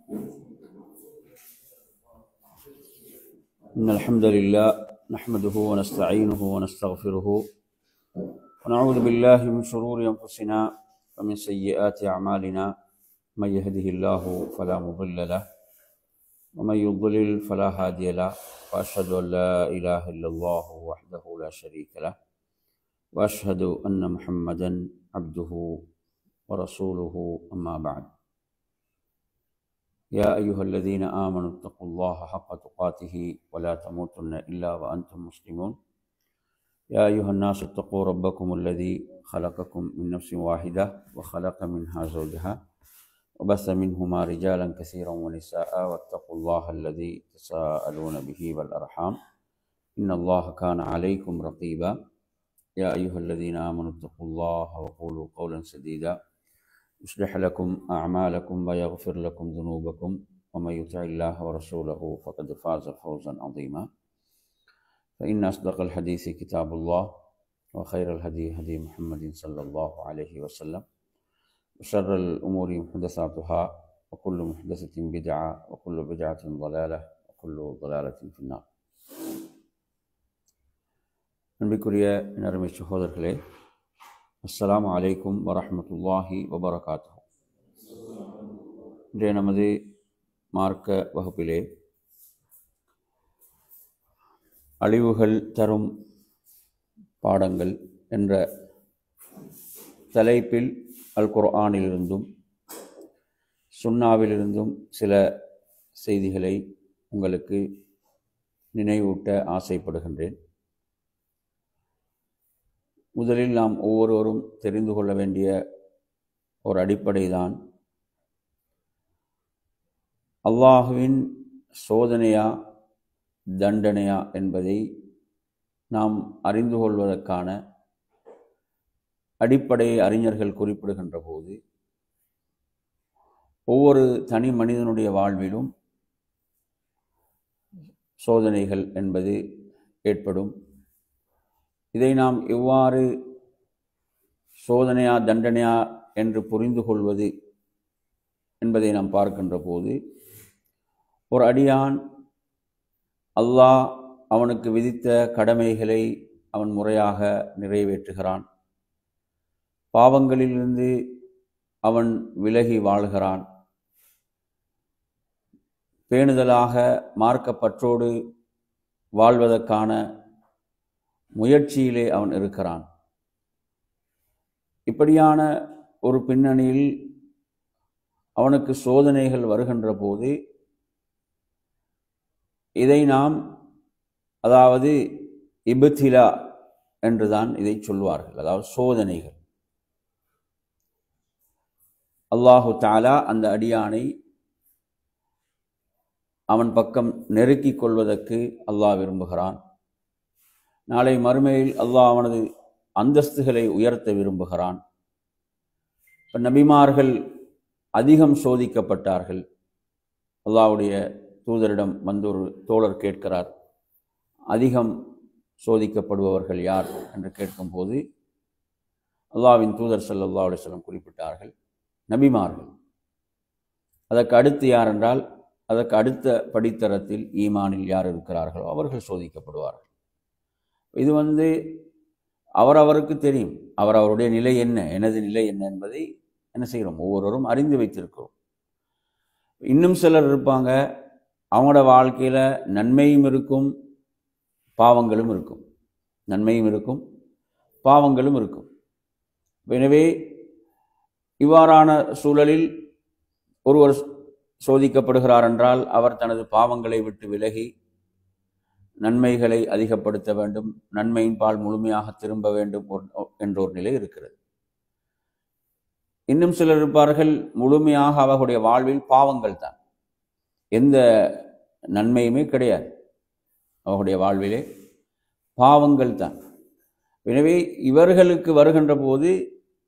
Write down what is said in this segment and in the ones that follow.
إن الحمد لله نحمده ونستعينه ونستغفره ونعوذ بالله من شرور أنفسنا ومن سيئات أعمالنا من يهده الله فلا مضل له ومن يضلل فلا هادي له وأشهد أن لا إله إلا الله وحده لا شريك له وأشهد أن محمدا عبده ورسوله أما بعد يا أيها الذين آمنوا اتقوا الله حق تقاته ولا تموتن إلا وأنتم مسلمون يا أيها الناس اتقوا ربكم الذي خلقكم من نفس واحدة وخلق منها زوجها وبث منهما رجالا كثيرا ونساء واتقوا الله الذي تساءلون به والأرحام إن الله كان عليكم رقيبا يا أيها الذين آمنوا اتقوا الله وقولوا قولا سديدا يصلح لكم أعمالكم ويغفر لكم ذنوبكم ومن يطع الله ورسوله فقد فاز فوزا عظيما فإن أصدق الحديث كتاب الله وخير الهدي هدي محمد صلى الله عليه وسلم وشر الأمور محدثاتها وكل محدثة بدعة وكل بدعة ضلالة وكل ضلالة في النار. அன்பிற்குரிய நறுமை சகோதரர்களே, அஸ்ஸலாமு அலைக்கும் வரஹ்மத்துல்லாஹி வபரகாத்துஹு. இன்றைய நமது மார்க்க வகுப்பிலே அழிவுகள் தரும் பாடங்கள் என்ற தலைப்பில் அல் குர்ஆனிலிருந்தும் சுன்னாவிலிருந்தும் சில செய்திகளை உங்களுக்கு நினைவூட்ட ஆசைப்படுகின்றேன். முதலில் நாம் ஒவ்வொருவரும் தெரிந்து கொள்ள வேண்டிய ஒரு அடிப்படை தான், அல்லாஹுவின் சோதனையா தண்டனையா என்பதை நாம் அறிந்து கொள்வதற்கான அடிப்படையை அறிஞர்கள் குறிப்பிடுகின்ற போது, ஒவ்வொரு தனி மனிதனுடைய வாழ்விலும் சோதனைகள் என்பது ஏற்படும். இதை நாம் எவ்வாறு சோதனையா தண்டனையா என்று புரிந்து கொள்வது என்பதை நாம் பார்க்கின்ற போது, ஒரு அடியான் அல்லாஹ் அவனுக்கு விதித்த கடமைகளை அவன் முறையாக நிறைவேற்றுகிறான், பாவங்களிலிருந்து அவன் விலகி வாழ்கிறான், பேணுதலாக மார்க்கப்பற்றோடு வாழ்வதற்கான முயற்சியிலே அவன் இருக்கிறான். இப்படியான ஒரு பின்னணியில் அவனுக்கு சோதனைகள் வருகின்ற போது இதை நாம் அதாவது இப்திலா என்றுதான் இதை சொல்வார்கள், அதாவது சோதனைகள். அல்லாஹு தஆலா அந்த அடியானை அவன் பக்கம் நெருக்கிக் கொள்வதற்கு அல்லாஹ் விரும்புகிறான். நாளை மறுமையில் அல்லாஹ் அவனது அந்தஸ்துகளை உயர்த்த விரும்புகிறான். இப்போ நபிமார்கள் அதிகம் சோதிக்கப்பட்டார்கள். அல்லாஹ்வுடைய தூதரிடம் வந்து ஒரு தோழர் கேட்கிறார், அதிகம் சோதிக்கப்படுபவர்கள் யார் என்று கேட்கும்போது அல்லாஹ்வின் தூதர் ஸல்லல்லாஹு அலைஹி வஸல்லம் குறிப்பிட்டார்கள், நபிமார்கள். அதற்கு அடுத்து யார் என்றால், அதற்கு அடுத்த படித்தரத்தில் ஈமானில் யார் இருக்கிறார்களோ அவர்கள் சோதிக்கப்படுவார்கள். இது அவரவருக்கு தெரியும், அவருடைய நிலை என்ன, எனது நிலை என்ன என்பதை என்ன செய்கிறோம், ஒவ்வொருவரும் அறிந்து வைத்திருக்கிறோம். இன்னும் சிலர் இருப்பாங்க, அவங்களோட வாழ்க்கையில் நன்மையும் இருக்கும் பாவங்களும் இருக்கும், நன்மையும் இருக்கும் பாவங்களும் இருக்கும். எனவே இவ்வாறான சூழலில் ஒருவர் சோதிக்கப்படுகிறார் என்றால் அவர் தனது பாவங்களை விட்டு விலகி நன்மைகளை அதிகப்படுத்த வேண்டும், நன்மையின் பால் முழுமையாக திரும்ப வேண்டும் என்ற ஒரு நிலை இருக்கிறது. இன்னும் சிலர் இருப்பார்கள், முழுமையாக அவர்களுடைய வாழ்வில் பாவங்கள் தான், எந்த நன்மையுமே கிடையாது, அவர்களுடைய வாழ்விலே பாவங்கள் தான். எனவே இவர்களுக்கு வருகின்ற போது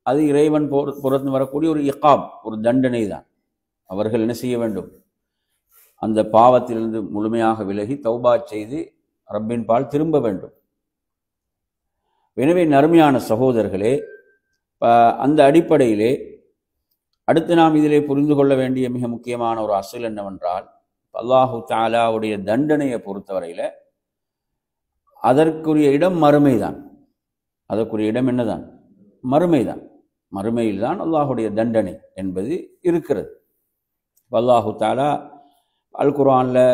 அது இறைவன் புறத்து வரக்கூடிய ஒரு இகாப், ஒரு தண்டனை தான். அவர்கள் என்ன செய்ய வேண்டும், அந்த பாவத்திலிருந்து முழுமையாக விலகி தௌபா செய்து ரப்பின் பால் திரும்ப வேண்டும். எனவே நறுமையான சகோதரர்களே, அந்த அடிப்படையிலே அடுத்து நாம் இதிலே புரிந்து கொள்ள வேண்டிய மிக முக்கியமான ஒரு அசல் என்னவென்றால், அல்லாஹு தஆலாவுடைய தண்டனையை பொறுத்தவரையில் அதற்குரிய இடம் மறுமைதான். அதற்குரிய இடம் என்னதான்? மறுமைதான். மறுமையில் தான் அல்லாஹுடைய தண்டனை என்பது இருக்கிறது. அல்லாஹு தஆலா அல் குர்ஆனில்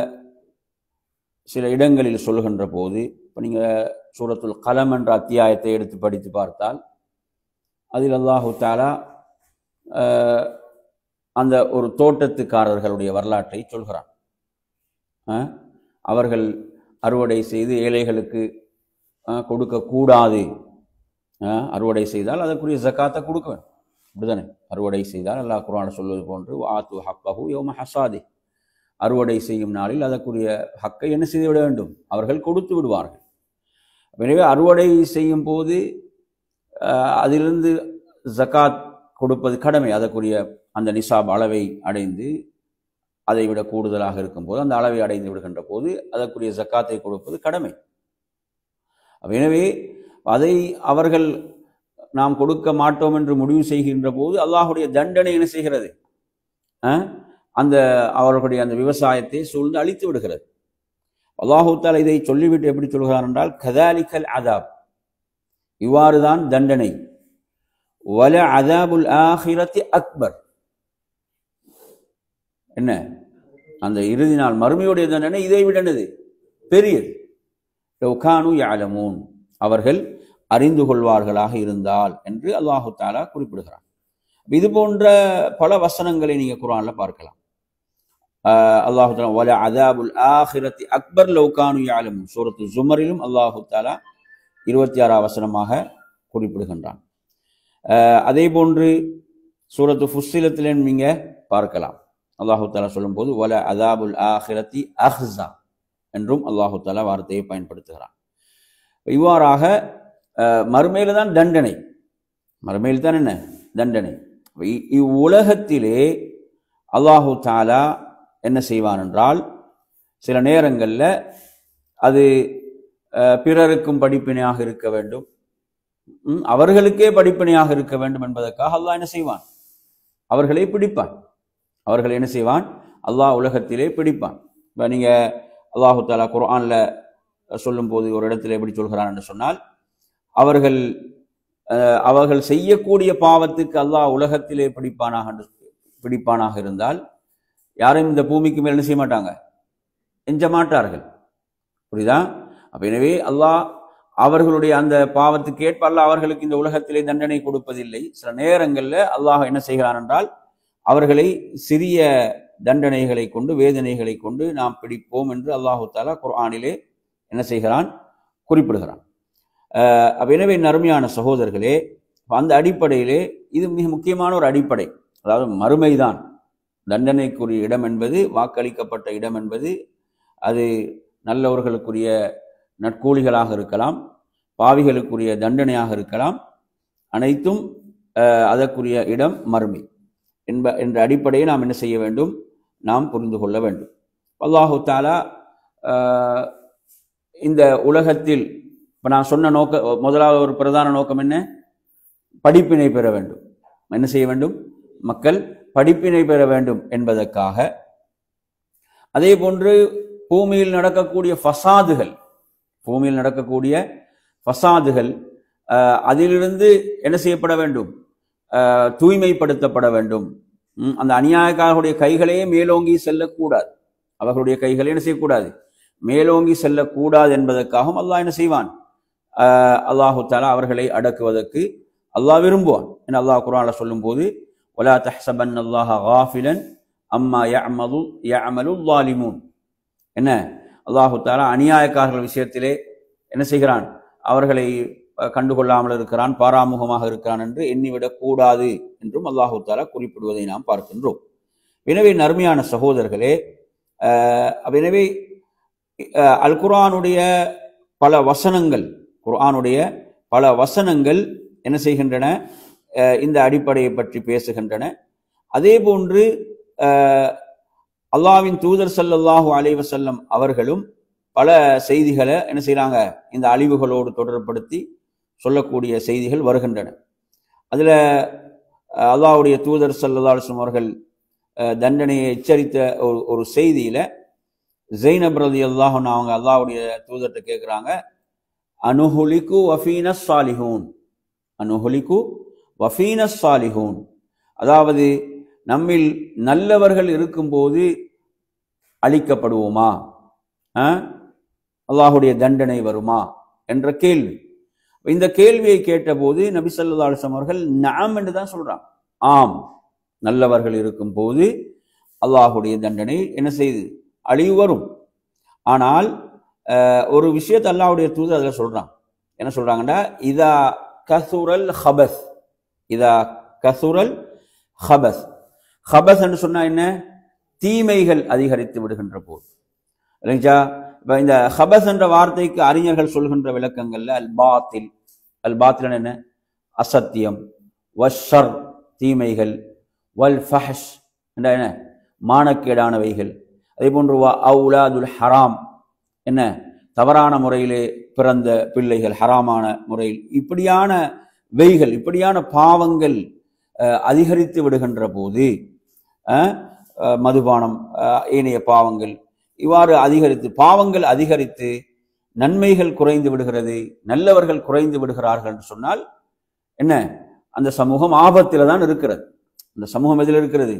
சில இடங்களில் சொல்கின்ற போது, இப்போ நீங்கள் சூரத்துல் கலம் என்ற அத்தியாயத்தை எடுத்து படித்து பார்த்தால் அதில் அல்லாஹு தஆலா அந்த ஒரு தோட்டத்துக்காரர்களுடைய வரலாற்றை சொல்கிறான். அவர்கள் அறுவடை செய்து ஏழைகளுக்கு கொடுக்கக்கூடாது. அறுவடை செய்தால் அதற்குரிய ஜக்காத்தை கொடுக்க வேண்டும், அப்படிதானே? அறுவடை செய்தால் அல்லாஹ் குர்ஆனில் சொல்வது போன்று ஆத்து ஹக்கஹு யௌம ஹஸாதி, அறுவடை செய்யும் நாளில் அதற்குரிய ஹக்கை என்ன செய்து விட வேண்டும்? அவர்கள் கொடுத்து விடுவார்கள். எனவே அறுவடை செய்யும் போது அதிலிருந்து ஜக்காத் கொடுப்பது கடமை. அதற்குரிய அந்த நிசாப் அளவை அடைந்து அதை விட கூடுதலாக இருக்கும்போது, அந்த அளவை அடைந்து விடுகின்ற போது அதற்குரிய ஜக்காத்தை கொடுப்பது கடமை. எனவே அதை அவர்கள் நாம் கொடுக்க மாட்டோம் என்று முடிவு செய்கின்ற போது அல்லாஹுடைய தண்டனை என்ன செய்கிறது? அந்த அவர்களுடைய அந்த விவசாயத்தை சூழ்ந்து அழித்து விடுகிறது. அல்லாஹு தஆலா இதை சொல்லிவிட்டு எப்படி சொல்கிறார் என்றால், கதாலிக்கல் அதாப், இவ்வாறுதான் தண்டனை. வல அதாபுல் ஆஹிரத்தி அக்பர், என்ன அந்த இறுதி நாள் மறுமையுடைய தண்டனை இதை விட என்னது? பெரியது. லவ் கானூ யஅலமூன், அவர்கள் அறிந்து கொள்வார்களாக இருந்தால் என்று அல்லாஹு தஆலா குறிப்பிடுகிறார். இது போன்ற பல வசனங்களை நீங்க குர்ஆன்ல பார்க்கலாம். அல்லாஹு தஆலா வல அதாபுல் ஆஹிரத்தி அக்பர் லவ் கானூ யஅலமூன், சூரத்து ஜுமரிலும் அல்லாஹு தஆலா 26ஆம் வசனமாக குறிப்பிடுகின்றான். அதே போன்று சூரத்து ஃபுஸ்ஸிலத்திலே நீங்க பார்க்கலாம். அல்லாஹு தஆலா சொல்லும்போது வல அதாபுல் ஆஹிரத்தி அஹ்ஸா என்றும் அல்லாஹு தஆலா வார்த்தையை பயன்படுத்துகிறான். இவ்வாறாக மறுமையில தான் தண்டனை, மறுமையில் தான் என்ன தண்டனை. இவ்வுலகத்திலே அல்லாஹு தஆலா என்ன செய்வான் என்றால், சில நேரங்களில் அது பிறருக்கும் படிப்பினையாக இருக்க வேண்டும், அவர்களுக்கே படிப்பினையாக இருக்க வேண்டும் என்பதற்காக அல்லாஹ் என்ன செய்வான்? அவர்களை பிடிப்பான். அவர்கள் என்ன செய்வான்? அல்லாஹ் உலகத்திலே பிடிப்பான். இப்போ நீங்கள் அல்லாஹு தஆலா குர்ஆனில் சொல்லும் போது ஒரு இடத்துல எப்படி சொல்கிறான் என்று சொன்னால், அவர்கள் செய்யக்கூடிய பாவத்துக்கு அல்லாஹ் உலகத்திலே பிடிப்பானாக இருந்தால் யாரும் இந்த பூமிக்கு மேல் என்ன செய்ய மாட்டாங்க? எஞ்ச மாட்டார்கள். புரியுதா? அப்ப எனவே அல்லாஹ் அவர்களுடைய அந்த பாவத்துக்கு ஏற்ப அல்லாஹ் அவர்களுக்கு இந்த உலகத்திலே தண்டனை கொடுப்பதில்லை. சில நேரங்களில் அல்லாஹ் என்ன செய்கிறான் என்றால், அவர்களை சிறிய தண்டனைகளை கொண்டு, வேதனைகளை கொண்டு நாம் பிடிப்போம் என்று அல்லாஹு தஆலா குர்ஆனிலே என்ன செய்கிறான்? குறிப்பிடுகிறான். எனவே நறுமையான சகோதரர்களே, அந்த அடிப்படையிலே இது மிக முக்கியமான ஒரு அடிப்படை. அதாவது மறுமைதான் தண்டனைக்குரிய இடம் என்பது, வாக்களிக்கப்பட்ட இடம் என்பது, அது நல்லவர்களுக்குரிய நற்கூலிகளாக இருக்கலாம், பாவிகளுக்குரிய தண்டனையாக இருக்கலாம், அனைத்தும் அதற்குரிய இடம் மறுமை என்ற அடிப்படையை நாம் என்ன செய்ய வேண்டும்? நாம் புரிந்து கொள்ள வேண்டும். அல்லாஹு தஆலா இந்த உலகத்தில் இப்போ நான் சொன்ன முதலாவது ஒரு பிரதான நோக்கம் என்ன? படிப்பினை பெற வேண்டும். என்ன செய்ய வேண்டும்? மக்கள் படிப்பினை பெற வேண்டும் என்பதற்காக. அதே போன்று பூமியில் நடக்கக்கூடிய ஃபசாதுகள் அதிலிருந்து என்ன செய்யப்பட வேண்டும்? தூய்மைப்படுத்தப்பட வேண்டும். அந்த அநியாயக்காரர்களுடைய கைகளே மேலோங்கி செல்லக்கூடாது. அவர்களுடைய கைகளே என்ன செய்யக்கூடாது? மேலோங்கி செல்லக்கூடாது என்பதற்காகவும் அல்லாஹ் என்ன செய்வான்? அல்லாஹு தஆலா அவர்களை அடக்குவதற்கு அல்லாஹ் விரும்புவான். என அல்லாஹ் குர்ஆன்ல சொல்லும் போது, வலா தஹ்ஸபன்னல்லாஹ காஃபிலன் அம்மா யஅமலுல் ஸாலிமூன், என்ன அல்லாஹு தஆலா அநியாயக்காரர்கள் விஷயத்திலே என்ன செய்கிறான்? அவர்களை கண்டுகொள்ளாமல் இருக்கிறான், பாராமுகமாக இருக்கிறான் என்று எண்ணிவிடக் கூடாது என்றும் அல்லாஹு தஆலா குறிப்பிடுவதை நாம் பார்க்கின்றோம். எனவே நறுமையான சகோதரர்களே, எனவே அல் குர்ஆனுடைய பல வசனங்கள் என்ன செய்கின்றன? இந்த அடிப்படையை பற்றி பேசுகின்றன. அதே போன்று அல்லாஹ்வின் தூதர் ஸல்லல்லாஹு அலைஹி வஸல்லம் அவர்களும் பல செய்திகளை என்ன செய்கிறாங்க? இந்த அழிவுகளோடு தொடர்படுத்தி சொல்லக்கூடிய செய்திகள் வருகின்றன. அதில் அல்லாஹ்வுடைய தூதர் ஸல்லல்லாஹு அலைஹி வஸல்லம் அவர்கள் தண்டனையை எச்சரித்த ஒரு செய்தியில ஸைனப் ரலியல்லாஹு அன்ஹா அவங்க அல்லாஹ்வுடைய தூதர்கிட்ட கேட்குறாங்க, அனுஹுலிகு வஃபீனஸ் சாலிஹூன், அனுஹுலிகு வஃபீனஸ் சாலிஹூன், அதாவது நம்மில் நல்லவர்கள் இருக்கும்போது அழிக்கப்படுவோமா, அல்லாஹ்வுடைய தண்டனை வருமா என்ற கேள்வி. இந்த கேள்வியை கேட்டபோது நபி ஸல்லல்லாஹு அலைஹி வஸல்லம் அவர்கள் நஅம் என்று தான் சொல்றாங்க. ஆம், நல்லவர்கள் இருக்கும் போது அல்லாஹ்வுடைய தண்டனை என்ன செய்து அழிவு வரும். ஆனால் ஒரு விஷயத்தை அல்லாஹ்வுடைய தூதர் அதில் சொல்றாங்க. என்ன சொல்றாங்கன்னா, இதா கசுரல் ஹபஸ், இதா கசுரல் ஹபஸ், ஹபஸ் என்று சொன்னா என்ன, தீமைகள் அதிகரித்து விடுகின்ற போது. இல்லைங்களா? இந்த ஹபஸ் என்ற வார்த்தைக்கு அறிஞர்கள் சொல்கின்ற விளக்கங்கள்ல அல் பாத்தில், அல் பாத்தில் என்ன, அசத்தியம், வஷர் தீமைகள், வல் ஃபஹஷ் என்ற என்ன, மானக்கேடானவைகள், அதே போன்று அவுலாதுல் ஹராம் என்ன, தவறான முறையிலே பிறந்த பிள்ளைகள், ஹராமான முறையில், இப்படியான வெய்கள், இப்படியான பாவங்கள் அதிகரித்து விடுகின்ற போது, மதுபானம், ஏனைய பாவங்கள் இவ்வாறு அதிகரித்து, பாவங்கள் அதிகரித்து நன்மைகள் குறைந்து விடுகிறது, நல்லவர்கள் குறைந்து விடுகிறார்கள் என்று சொன்னால் என்ன, அந்த சமூகம் ஆபத்தில் தான் இருக்கிறது. அந்த சமூகம் எதில் இருக்கிறது,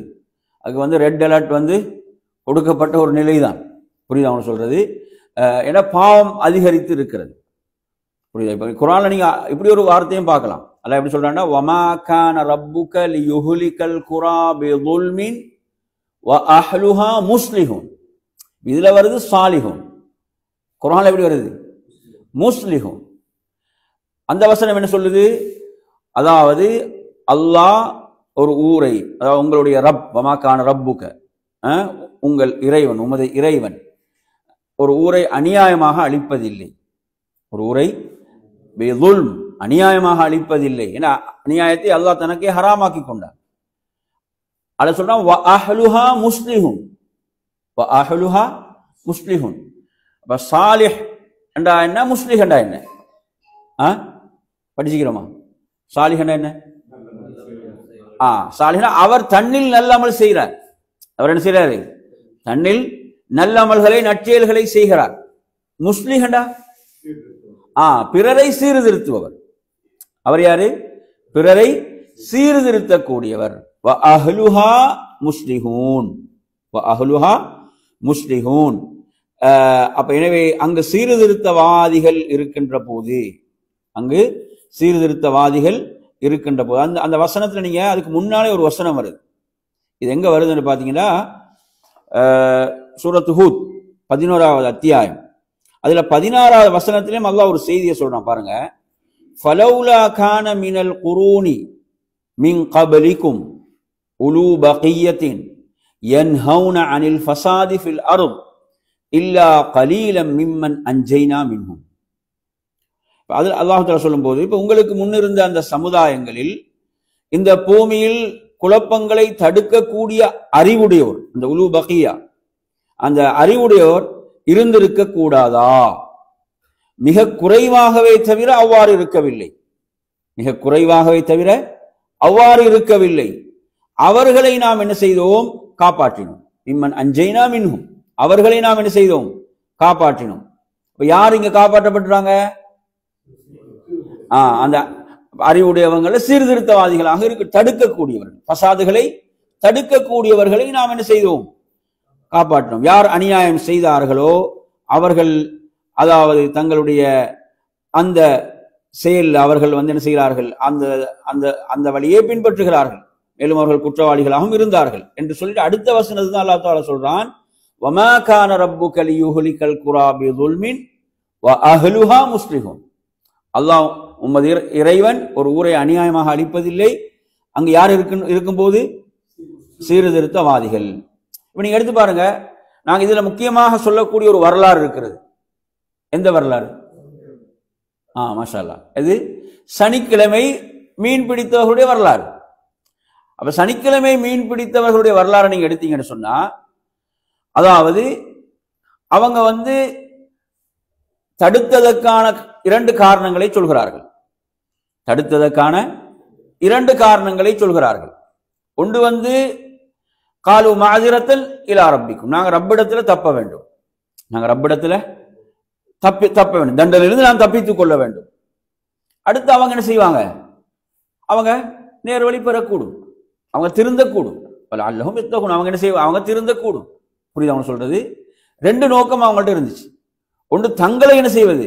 அதுக்கு ரெட் அலர்ட் கொடுக்கப்பட்ட ஒரு நிலை தான். புரியுதா அவங்க சொல்றது? ஏன்னா பாவம் அதிகரித்து இருக்கிறது. புரியுதா? இப்போ குர்ஆன்ல நீங்க இப்படி ஒரு வார்த்தையும் பார்க்கலாம். அல்லாஹ் எப்படி சொல்றான்னா, வமா கான ரப்புக லியுஹ்லிகல் குரா பிதுல்மின் வ அஹ்லுஹா முஸ்லிஹூன். இதுல வருது சாலிஹூன், குர்ஆன்ல எப்படி வருது முஸ்லிஹூன். அந்த வசனம் என்ன சொல்லுது, அதாவது அல்லாஹ் ஒரு ஊரை, அதாவது உங்களுடைய ரப், வமா கான ரப்புக, உங்கள் இறைவன், உமது இறைவன் ஒரு ஊரை அநியாயமாக அழிப்பதில்லை. ஒரு ஊரை பிதுல்ம், அநியாயமாக அழிப்பதில்லை. ஏன்னா அநியாயத்தை அல்லாஹ் தனக்கே ஹராமாக்கி கொண்டார். அத சொல்றான் வ அஹ்லுஹா முஸ்லிஹூன், வ அஹ்லுஹா முஸ்லிஹூன். அப்ப சாலிஹ் என்றா என்ன, முஸ்லிஹ் என்றா என்ன, படிச்சுக்கிறோமா? சாலிஹ் என்றா என்ன? சாலிஹ்னா அவர் தன்னில் நல்ல அமல் செய்கிறார். அவர் என்ன செய்யறாரு, தன்னில் நல்ல அமல்களை, நற்செயல்களை செய்கிறார். முஸ்லிஹ் என்றா பிறரை சீர்திருத்துபவர். அவர் யாரு, பிறரை சீர்திருத்தக்கூடியவர். வ அஹ்லுஹா முஸ்லிஹூன், வ அஹ்லுஹா முஸ்லிஹூன். அப்ப எனவே அங்கு சீர்திருத்தவாதிகள் இருக்கின்ற போது, அங்கு சீர்திருத்தவாதிகள் இருக்கின்ற போது, அந்த வசனத்துல நீங்க அதுக்கு முன்னாலே ஒரு வசனம் வருது. இது எங்க வருதுன்னு பாத்தீங்கன்னா, சூரத்து ஹூத் 11வது அத்தியாயம், அதுல 16வது வசனத்திலும் அல்லாஹ் ஒரு செய்தியை சொல்றான் பாருங்க. ஃபலௌலா கான மினல் குரூனி மின் கப்லிக்கும் உலூ பகியத்தின் யன்ஹவுன அனில் ஃபசாதி ஃபில் அர்த் இல்லா கலீலம் மிம்மன் அன்ஜைனா மின்ஹும். அது அல்லாஹ் தஆலா சொல்லும்போது, இப்ப உங்களுக்கு முன்னிருந்த அந்த சமுதாயங்களில் இந்த பூமியில் குழப்பங்களை தடுக்கக்கூடிய அறிவுடையோர், அந்த உலூ பகியா, அந்த அறிவுடையோர் இருந்திருக்க கூடாதா? மிக குறைவாகவே தவிர அவ்வாறு இருக்கவில்லை, மிக குறைவாகவே தவிர அவ்வாறு இருக்கவில்லை. அவர்களை நாம் என்ன செய்தோம், காப்பாற்றினோம். மிம்மன் அன்ஜைனா மின்ஹும், அவர்களை நாம் என்ன செய்தோம், காப்பாற்றினோம். இப்ப யார் இங்க காப்பாற்றப்பட்டுறாங்க? அந்த அறிவுடையவங்களை சீர்திருத்தவாதிகளாக தடுக்கக்கூடியவர்கள், பசாதுகளை தடுக்கக்கூடியவர்களை நாம் என்ன செய்தோம், காப்பாற்றினோம். யார் அநியாயம் செய்தார்களோ அவர்கள், அதாவது தங்களுடைய அந்த செயல் அவர்கள் என்ன செய்கிறார்கள், அந்த அந்த அந்த வழியே பின்பற்றுகிறார்கள், மேலும் அவர்கள் குற்றவாளிகளாகவும் இருந்தார்கள் என்று சொல்லிட்டு அடுத்த வசனத்தை தான் அல்லாஹ் தஆலா சொல்றான், வமா கான ரப்புக லியுஹ்லிகல் குரா பிதுல்மின் வ அஹ்லுஹா முஸ்லிஹூன். அல்லாஹ் உமது இறைவன் ஒரு ஊரை அநியாயமாக அழிப்பதில்லை, அங்கு யார் இருக்கும்போது சீர்திருத்தவாதிகள். இப்ப நீங்க எடுத்து பாருங்க, நாங்க இதுல முக்கியமாக சொல்லக்கூடிய ஒரு வரலாறு இருக்கிறது. எந்த வரலாறு? மாஷா அல்லாஹ், இது சனிக்கிழமை மீன் பிடித்தவர்களுடைய வரலாறு. அப்ப சனிக்கிழமை மீன் பிடித்தவர்களுடைய வரலாறு நீங்க எடுத்தீங்கன்னு சொன்னா, அதாவது அவங்க தடுத்ததற்கான 2 காரணங்களை சொல்கிறார்கள். தடுத்ததற்கான இரண்டு காரணங்களை சொல்கிறார்கள். ஒன்று வந்து காலு மாதிரத்தில் இலா ரப்பிக்கும், நாங்கள் ரப்பிடத்துல தப்ப வேண்டும், நாங்கள் ரப்பிடத்துல தப்ப வேண்டும், தண்டனையிலிருந்து நாம் தப்பித்துக் கொள்ள வேண்டும். அடுத்து அவங்க என்ன செய்வாங்க, அவங்க நேர்வழி பெறக்கூடும், அவங்க திருந்தக்கூடும். அல்லஹும் எத்தகும், அவங்க என்ன செய்வாங்க, அவங்க திருந்தக்கூடும். புரியுது அவங்க சொல்றது? ரெண்டு நோக்கம் அவங்கள்ட்ட இருந்துச்சு. ஒன்று தங்களை என்ன செய்வது,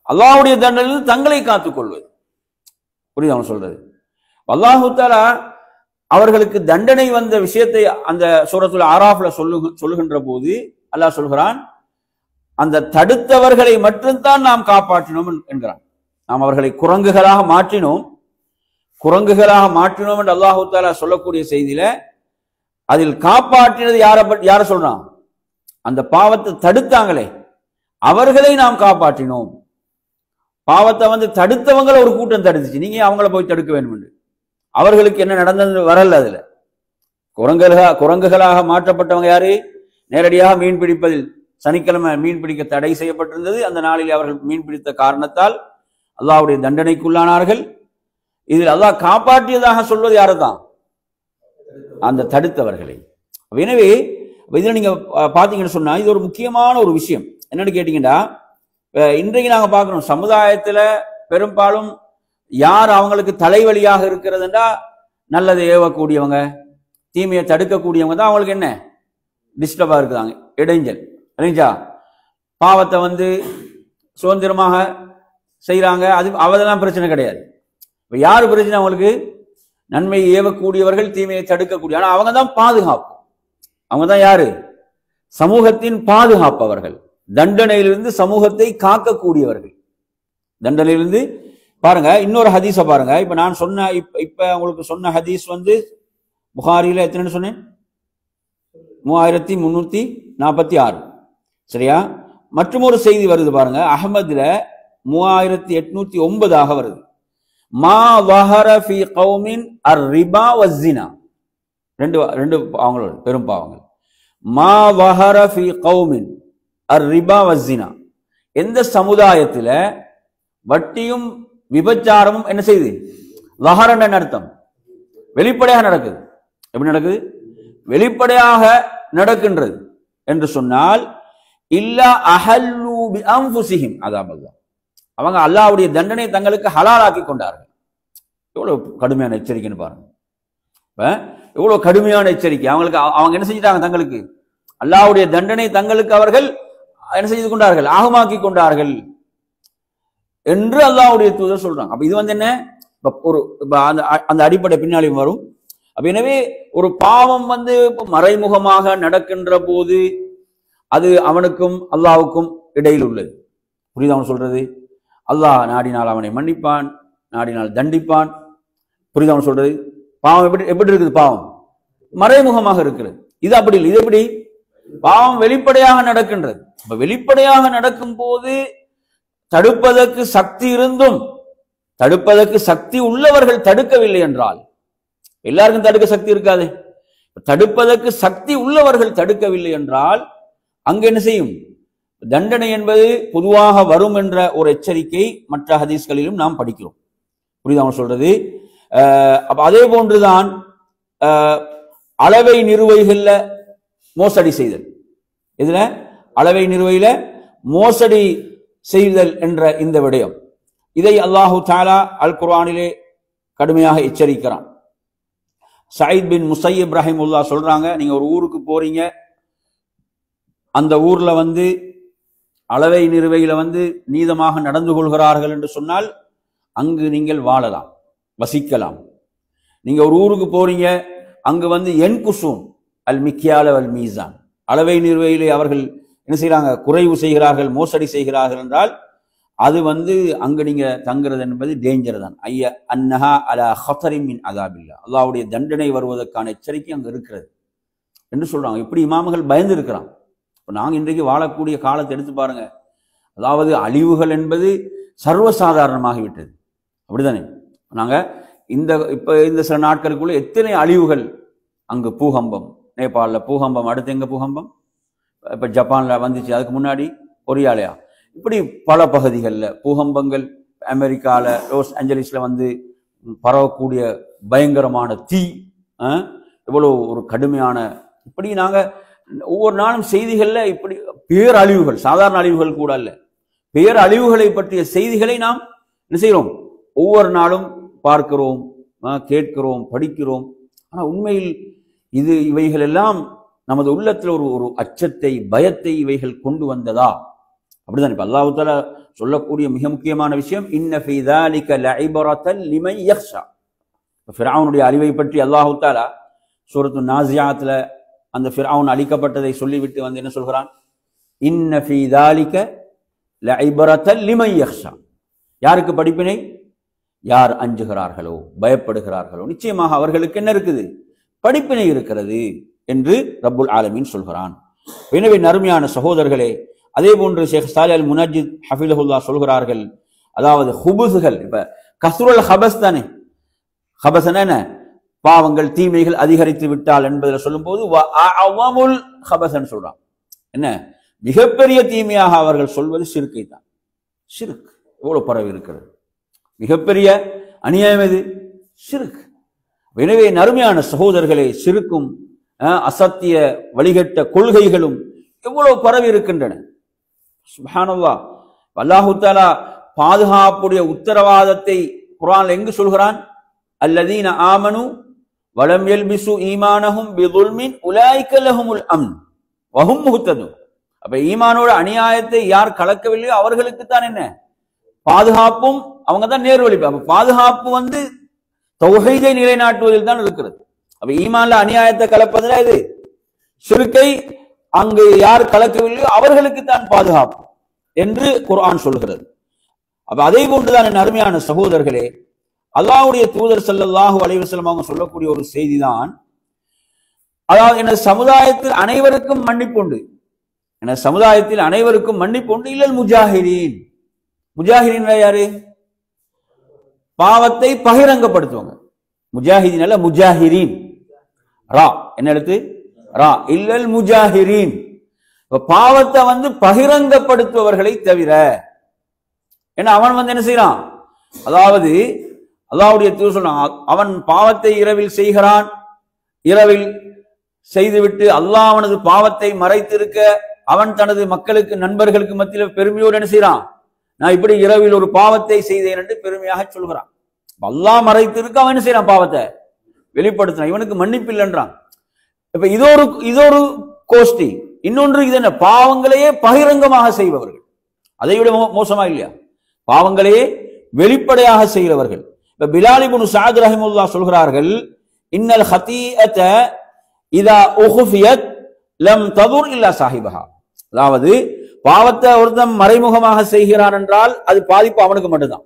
அல்லாஹ்வுடைய தண்டனையிலிருந்து தங்களை காத்துக் கொள்வது. புரியுது அவங்க சொல்றது? அல்லாஹு தஆலா அவர்களுக்கு தண்டனை வந்த விஷயத்தை அந்த சூரத்துல் ஆராஃப்ல சொல்லுகின்ற போது அல்லாஹ் சொல்கிறான், அந்த தடுத்தவர்களை மட்டும்தான் நாம் காப்பாற்றினோம் என்கிறான். நாம் அவர்களை குரங்குகளாக மாற்றினோம் என்று அல்லாஹு தஆலா சொல்லக்கூடிய செய்தியில அதில் காப்பாற்றினது யார சொல்றான், அந்த பாவத்தை தடுத்தாங்களே அவர்களை நாம் காப்பாற்றினோம். பாவத்தை வந்து தடுத்தவங்களை ஒரு கூட்டம் தடுத்துச்சு, நீங்க அவங்கள போய் தடுக்க வேண்டும் என்று. அவர்களுக்கு என்ன நடந்தது வரல. அதுல குரங்குகளாக மாற்றப்பட்டவங்க யாரு, நேரடியாக மீன் பிடிப்பதில் சனிக்கிழமை மீன் பிடிக்க தடை செய்யப்பட்டிருந்தது. அந்த நாளில் அவர்கள் மீன் பிடித்த காரணத்தால் அல்லாஹ்வுடைய தண்டனைக்குள்ளானார்கள். இதில் அல்லாஹ் காப்பாற்றியதாக சொல்வது யாருதான், அந்த தடுத்தவர்களை. எனவே இதில் நீங்க பாத்தீங்கன்னு சொன்னா இது ஒரு முக்கியமான ஒரு விஷயம். என்னன்னு கேட்டீங்கன்னா, இன்றைக்கு நாங்க பார்க்கணும் சமுதாயத்துல பெரும்பாலும் யார் அவங்களுக்கு தலைவலியாக இருக்கிறதுன்றா, நல்லதை ஏவக்கூடியவங்க தீமையை தடுக்கக்கூடியவங்க தான் அவங்களுக்கு என்ன டிஸ்டர்பா இருக்குதாங்க, இடைஞ்சல். பாவத்தை வந்து சுதந்திரமாக செய்யறாங்க, அது அவதெல்லாம் பிரச்சனை கிடையாது. இப்ப யாரு பிரச்சனை, அவங்களுக்கு நன்மையை ஏவக்கூடியவர்கள் தீமையை தடுக்கக்கூடிய, ஆனா அவங்க தான் பாதுகாப்பு. அவங்க தான் யாரு, சமூகத்தின் பாதுகாப்பவர்கள், தண்டனையிலிருந்து சமூகத்தை காக்கக்கூடியவர்கள். தண்டனையிலிருந்து பாருங்க, இன்னொரு ஹதீஸ பாருங்க. இப்ப நான் சொன்ன இப்ப உங்களுக்கு சொன்ன ஹதீஸ் வந்து புகாரில எத்தனை சொன்னேன், 3346. சரியா? மற்றும் ஒரு செய்தி வருது பாருங்க, அஹ்மதுல 3809 வருது. மா வஹர ஃபீ கௌமின் அர்-ரிபா வஸ்-ஸினா, ரெண்டு அவங்களோட பெரும் பாவங்கள். மா வஹர ஃபீ கௌமின் அர்-ரிபா வஸ்-ஸினா, எந்த சமுதாயத்துல வட்டியும் விபச்சாரமும் என்ன செய்யுது, வஹரன் அர்த்தம் வெளிப்படையாக நடக்குது. எப்படி நடக்குது, வெளிப்படையாக நடக்கின்றது என்று சொன்னால், இல்லா அஹல்லு பி அன்ஃபுஸிஹிம் அஸாபல்லாஹ், அவங்க அல்லாஹ்வுடைய தண்டனை தங்களுக்கு ஹலாலாக்கி கொண்டார்கள். எவ்வளவு கடுமையான எச்சரிக்கைன்னு பாருங்க. எவ்வளவு கடுமையான எச்சரிக்கை. அவங்க என்ன செஞ்சிட்டாங்க, தங்களுக்கு அல்லாஹ்வுடைய தண்டனை தங்களுக்கு அவர்கள் என்ன செய்து கொண்டார்கள், ஆகமாக்கி கொண்டார்கள் என்று அல்லாஹ்வுடைய தூதர் சொல்றாங்க. அப்ப இது வந்து என்ன, அந்த அடிப்படை பின்னாடி வரும். அப்ப எனவே ஒரு பாவம் வந்து மறைமுகமாக நடக்கின்ற போது அது அவனுக்கும் அல்லாஹ்வுக்கும் இடையில் உள்ளது. புரியுது அவன் சொல்றது? அல்லாஹ் நாடினால் அவனை மன்னிப்பான், நாடினால் தண்டிப்பான். புரியுது அவன் சொல்றது? பாவம் எப்படி இருக்குது, பாவம் மறைமுகமாக இருக்கிறது. இது அப்படி இல்லை. இது எப்படி, பாவம் வெளிப்படையாக நடக்கின்றது. இப்ப வெளிப்படையாக நடக்கும் போது தடுப்பதற்கு சக்தி இருந்தும், தடுப்பதற்கு சக்தி உள்ளவர்கள் தடுக்கவில்லை என்றால், எல்லாருக்கும் தடுக்க சக்தி இருக்காது, தடுப்பதற்கு சக்தி உள்ளவர்கள் தடுக்கவில்லை என்றால் அங்கு என்ன செய்யும், தண்டனை என்பது பொதுவாக வரும் என்ற ஒரு எச்சரிக்கை மற்ற ஹதீஸ்களிலும் நாம் படிக்கிறோம். புரியுது அவங்க சொல்றது? அப்ப அதே போன்றுதான் அளவை நிறுவைகள்ல மோசடி செய்தல். இதுல அளவை நிறுவையில மோசடி செய்தல் என்ற இந்த விடயம், இதை அல்லாஹு தஆலா அல் குர்ஆனிலே கடுமையாக எச்சரிக்கிறான். சயீத் பின் முஸையிப் ரஹிமஹுல்லாஹ் சொல்றாங்க, நீங்க ஒரு ஊருக்கு போறீங்க, அந்த ஊர்ல வந்து அளவை நிறுவையில வந்து நீதமாக நடந்து கொள்கிறார்கள் என்று சொன்னால் அங்கு நீங்கள் வாழலாம், வசிக்கலாம். நீங்க ஒரு ஊருக்கு போறீங்க, அங்கு வந்து என்குசூன் அல் மிக்யால வல் மீசான், அளவை நிறுவையிலே அவர்கள் என்ன செய்யறாங்க, குறைவு செய்கிறார்கள், மோசடி செய்கிறார்கள் என்றால் அது வந்து அங்கு நீங்க தங்குறது என்பது டேஞ்சர் தான். ஐய அன்னஹா அலா ஹதரின் மின் அஸாபில்லா, அல்லாஹ்வுடைய தண்டனை வருவதற்கான எச்சரிக்கை அங்க இருக்கிறது என்று சொல்றாங்க. இப்படி இமாம்கள் பயந்து இருக்கிறான். இப்போ நாங்கள் இன்றைக்கு வாழக்கூடிய காலத்தை எடுத்து பாருங்க, அதாவது அழிவுகள் என்பது சர்வசாதாரணமாகிவிட்டது. அப்படித்தானே? நாங்க இந்த சில நாட்களுக்குள்ள எத்தனை அழிவுகள், அங்கு பூகம்பம், நேபாளில் பூகம்பம், அடுத்து எங்க பூகம்பம், இப்ப ஜப்பான்ல வந்துச்சு, அதுக்கு முன்னாடி கொரியாலயா, இப்படி பல பகுதிகளில் பூகம்பங்கள், அமெரிக்கால லாஸ் ஏஞ்சலிஸ்ல வந்து பரவக்கூடிய பயங்கரமான தீ, எவ்வளவு ஒரு கடுமையான, இப்படி நாங்க ஒவ்வொரு நாளும் செய்திகள்ல இப்படி பேரழிவுகள், சாதாரண அழிவுகள் கூட அல்ல, பேரழிவுகளை பற்றிய செய்திகளை நாம் என்ன செய்கிறோம், ஒவ்வொரு நாளும் பார்க்கிறோம், கேட்கிறோம், படிக்கிறோம். ஆனா உண்மையில் இவைகள் எல்லாம் நமது உள்ளத்தில் ஒரு அச்சத்தை, பயத்தை இவைகள் கொண்டு வந்ததா? அப்படிதான். இப்ப அல்லாஹ் தஆலா சொல்லக்கூடிய மிக முக்கியமான விஷயம், இன்ன ஃபீ ذلك لعبرة لمن يخشى. ஃபிரௌனுடைய அழிவை பற்றி அல்லாஹ் தஆலா சூரத்து நாஸியாத்ல அந்த ஃபிரௌன் அழிக்கப்பட்டதை சொல்லிவிட்டு வந்து என்ன சொல்கிறான், இன்ன ஃபீ ذلك لعبرة لمن يخشى. யாருக்கு படிப்பினை? யார் அஞ்சுகிறார்களோ, பயப்படுகிறார்களோ, நிச்சயமாக அவர்களுக்கு என்ன இருக்குது, படிப்பினை இருக்கிறது என்று ரப்புல் ஆலமீன் சொல்கிறான். எனவே நறுமையான சகோதரர்களே, அதே போன்று ஷேக் சாலிஹ் அல் முனஜ்ஜித் ஹஃபிலஹுல்லாஹ் சொல்கிறார்கள், அதாவது ஹுபுஸ்கள், இப்ப கஸ்ருல் ஹபஸ் தானே, ஹபஸ்னா என்ன, பாவங்கள் தீமைகள் அதிகரித்து விட்டால் என்பதில் சொல்லும் போது வஅஅவமுல் ஹபஸ்ன்னு சொல்றான். என்ன மிகப்பெரிய தீமையாக அவர்கள் சொல்வது ஷிர்கை தான். ஷிர்க் எவ்வளவு பரவி இருக்கிறது, மிகப்பெரிய அநியாயம் எது, ஷிர்க். எனவே நறுமையான சகோதரர்களே, ஷிர்க்கும் அசத்திய வழிகட்ட கொள்கைகளும் எவ்வளவு பரவி இருக்கின்றன. சுப்ஹானல்லாஹ். அல்லாஹு தஆலா பாதுகாப்புடைய உத்தரவாதத்தை குர்ஆன்ல எங்கு சொல்கிறான், அல்லதீன ஆமனு வலம் யல்பிசு ஈமானஹும் பிதுல்மின் உலைக லஹுமுல் அம்ன் வஹும் முஹ்ததுன். அப்ப ஈமானோட அநியாயத்தை யார் கலக்கவில்லையோ அவர்களுக்கு தான் என்ன பாதுகாப்பும், அவங்க தான் நேர்வழி. அப்ப பாதுகாப்பு வந்து தௌஹீதை நிலைநாட்டுவதில் தான் இருக்கிறது. அப்ப ஈமான்ல அநியாயத்தை கலப்பதுல இது ஷிர்கை அங்கு யார் கலக்கவில்லையோ அவர்களுக்கு தான் பாதுகாப்பு என்று குர்ஆன் சொல்கிறது. அப்ப அதே போன்றுதான் என் அருமையான சகோதரர்களே, அல்லாஹ்வுடைய தூதர் ஸல்லல்லாஹு அலைஹி வஸல்லம் அவங்க சொல்லக்கூடிய ஒரு செய்தி தான், அதாவது எனது சமுதாயத்தில் அனைவருக்கும் மன்னிப்புண்டு, எனது சமுதாயத்தில் அனைவருக்கும் மன்னிப்புண்டு, இல்லல் முஜாஹிரீன். முஜாஹிரீன் யாரு? பாவத்தை பகிரங்கப்படுத்துவாங்க. முஜாஹிதீன் அல்ல, முஜாஹிரீன். ரா என்ன எழுத்து? ரா. இல்லல் முஜாஹிரீன். பாவத்தை வந்து பகிரங்கப்படுத்துபவர்களை தவிர. ஏன்னா அவன் வந்து என்ன செய்யறான், அதாவது அல்லாஹ்வுடைய தூதர் சொல்றான், அவன் பாவத்தை இரவில் செய்கிறான், இரவில் செய்துவிட்டு அல்லாஹ் அவனது பாவத்தை மறைத்திருக்க அவன் தனது மக்களுக்கு, நண்பர்களுக்கு மத்தியில் பெருமையோடு என்ன செய்யறான், நான் இப்படி இரவில் ஒரு பாவத்தை செய்தேன் என்று பெருமையாக சொல்கிறான். அல்லாஹ் மறைத்திருக்க அவன் என்ன செய்யறான், பாவத்தை வெளிப்படுத்தினான், இவனுக்கு மன்னிப்பு இல்லைன்றான். இப்ப இதொரு கோஷ்டி. இன்னொன்று இது என்ன, பாவங்களையே பகிரங்கமாக செய்பவர்கள், அதை விட மோசமா இல்லையா, பாவங்களையே வெளிப்படையாக செய்கிறவர்கள். இப்ப பிலால் இப்னு சஅத் ரஹிமஹுல்லாஹ் சொல்கிறார்கள், இன்னல் ஹதீஅத இதா உஃபியத் லம் ததுர் இல்லா சாஹிபஹா. அதாவது பாவத்தை ஒருத்தன் மறைமுகமாக செய்கிறான் என்றால் அது பாதிப்பு அவனுக்கு மட்டும்தான்.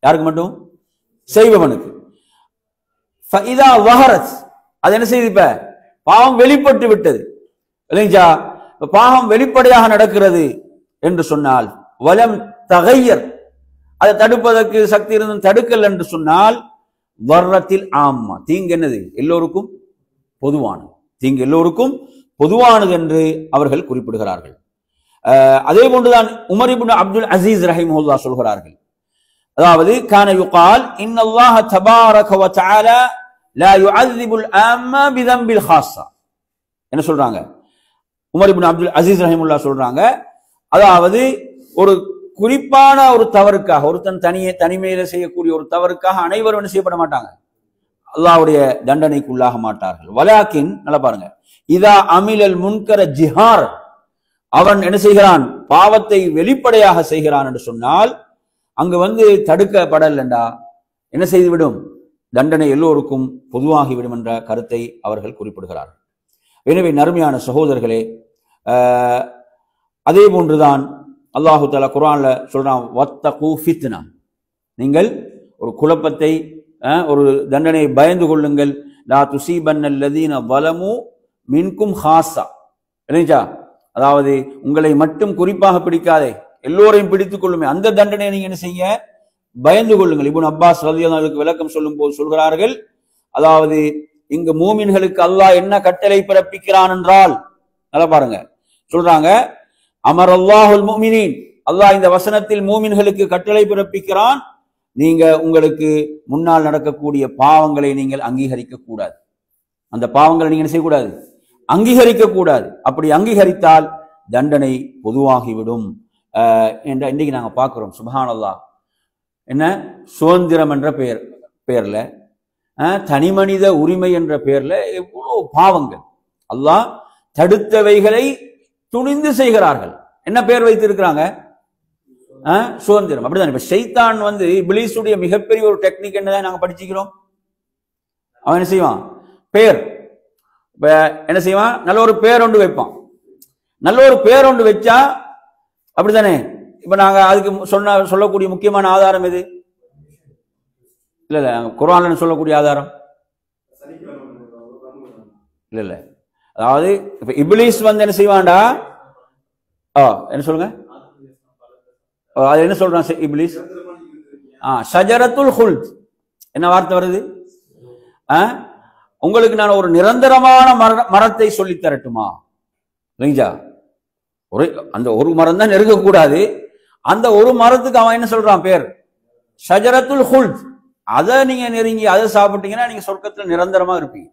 யாருக்கு மட்டும்? செய்பவனுக்கு. ஃபஇதா வஹரத், அது என்ன செய்யுது, இப்ப பாவம் வெளிப்பட்டு விட்டது இல்லைங்களா, பாவம் வெளிப்படையாக நடக்கிறது என்று சொன்னால், வலம் தகையர், அதை தடுப்பதற்கு சக்தி இருந்தும் தடுக்கல் என்று சொன்னால், வர்ரத்தில் ஆம்மா, தீங்கு என்னது, எல்லோருக்கும் பொதுவானது, தீங்கு எல்லோருக்கும் பொதுவானது என்று அவர்கள் குறிப்பிடுகிறார்கள். அதே போன்றுதான் உமர் இப்னு அப்துல் அசீஸ் ரஹிமஹுல்லாஹ் சொல்கிறார்கள், அதாவது கான யுகால் இன்னல்லாஹ தபாரக வ தஆலா லா யுஅذிபுல் ஆம்மா பிதம்பில் ஹாஸா. என்ன சொல்றாங்க, உமர் இப்னு அப்துல் அசீஸ் ரஹிமஹுல்லாஹ் சொல்றாங்க, அதாவது ஒரு குறிப்பான ஒரு தவறுக்காக, ஒருத்தன் தனிமையில செய்யக்கூடிய ஒரு தவறுக்காக அனைவரும் என்ன செய்யப்பட மாட்டாங்க, அல்லாஹ்வுடைய தண்டனைக்குள்ளாக மாட்டார்கள். வலாக்கின், நல்லா பாருங்க, இதா அமிலல் முன்கர ஜிஹார், அவன் என்ன செய்கிறான், பாவத்தை வெளிப்படையாக செய்கிறான் என்று சொன்னால் அங்கு வந்து தடுக்கப்படலண்டா என்ன செய்துவிடும், தண்டனை எல்லோருக்கும் பொதுவாகிவிடும் என்ற கருத்தை அவர்கள் குறிப்பிடுகிறார்கள். எனவே நறுமையான சகோதரர்களே, அதே போன்றுதான் அல்லாஹு தஆலா குர்ஆன்ல சொல்றான், வத்தகு ஃபித்னா, நீங்கள் ஒரு குழப்பத்தை, ஒரு தண்டனையை பயந்து கொள்ளுங்கள், லா துஸீபன்னல்லதீன ஸலமு மின்கும் ஹாஸா, இல்லையா, அதாவது உங்களை மட்டும் குறிப்பாக பிடிக்காதே, எல்லோரையும் பிடித்துக் கொள்ளுமே, அந்த தண்டனையை நீங்க என்ன செய்ய, பயந்து கொள்ளுங்கள். இப்னு அப்பாஸ் ரலியல்லாஹு அன்ஹு விளக்கம் சொல்லும் போது சொல்கிறார்கள், அதாவது இங்கு மூமின்களுக்கு அல்லாஹ் என்ன கட்டளை பிறப்பிக்கிறான் என்றால், நல்லா பாருங்க, சொல்றாங்க, அமரல்லாஹுல் முஃமினீன், அல்லாஹ் இந்த வசனத்தில் மூமின்களுக்கு கட்டளை பிறப்பிக்கிறான், நீங்க உங்களுக்கு முன்னால் நடக்கக்கூடிய பாவங்களை நீங்கள் அங்கீகரிக்க கூடாது. அந்த பாவங்களை நீங்க என்ன செய்யக்கூடாது? அங்கீகரிக்க கூடாது. அப்படி அங்கீகரித்தால் தண்டனை பொதுவாகிவிடும் என்ற இன்றைக்கு நாங்க பார்க்கிறோம். சுப்ஹானல்லாஹ். என்ன சுதந்திரம் என்ற பெயர்ல தனி மனித உரிமை என்ற பெயர்ல எவ்வளவு பாவங்கள். அல்லாஹ் தடுத்தவைகளை துணிந்து செய்கிறார்கள். என்ன பெயர் வைத்திருக்கிறாங்க? சுதந்திரம். அப்படிதான். இப்ப ஷைத்தான் இப்லீஸுடைய மிகப்பெரிய ஒரு டெக்னிக் என்னதான் நாங்க படிச்சுக்கிறோம். அவன் என்ன செய்வான்? பெயர். இப்ப என்ன செய்வான்? நல்ல ஒரு பேர் ஒன்று வைப்பான். நல்ல ஒரு பேர் ஒன்று வச்சா அப்படித்தானே. இப்ப நாங்க அதுக்கு சொல்லக்கூடிய முக்கியமான ஆதாரம் எது? இல்ல இல்ல குர்ஆன்ல சொல்லக்கூடிய ஆதாரம் இல்ல இல்ல. அதாவது இப்ப இப்லீஸ் என்ன செய்வான்டா? என்ன சொல்லுங்க? அது என்ன சொல்றான் இப்லீஸ்? ஷஜரத்துல் ஹுல்த். என்ன வார்த்தை வருது? உங்களுக்கு நான் ஒரு நிரந்தரமான மரத்தை சொல்லி தரட்டுமா? இல்லைங்களா? அந்த ஒரு மரம் தான் நெருங்கக்கூடாது. அந்த ஒரு மரத்துக்கு அவன் என்ன சொல்றான்? பேர் ஷஜரத்துல் ஹுல்த். அதை நீங்க நெருங்கி அதை சாப்பிட்டீங்கன்னா நீங்க சொர்க்கத்துல நிரந்தரமா இருப்பீங்க.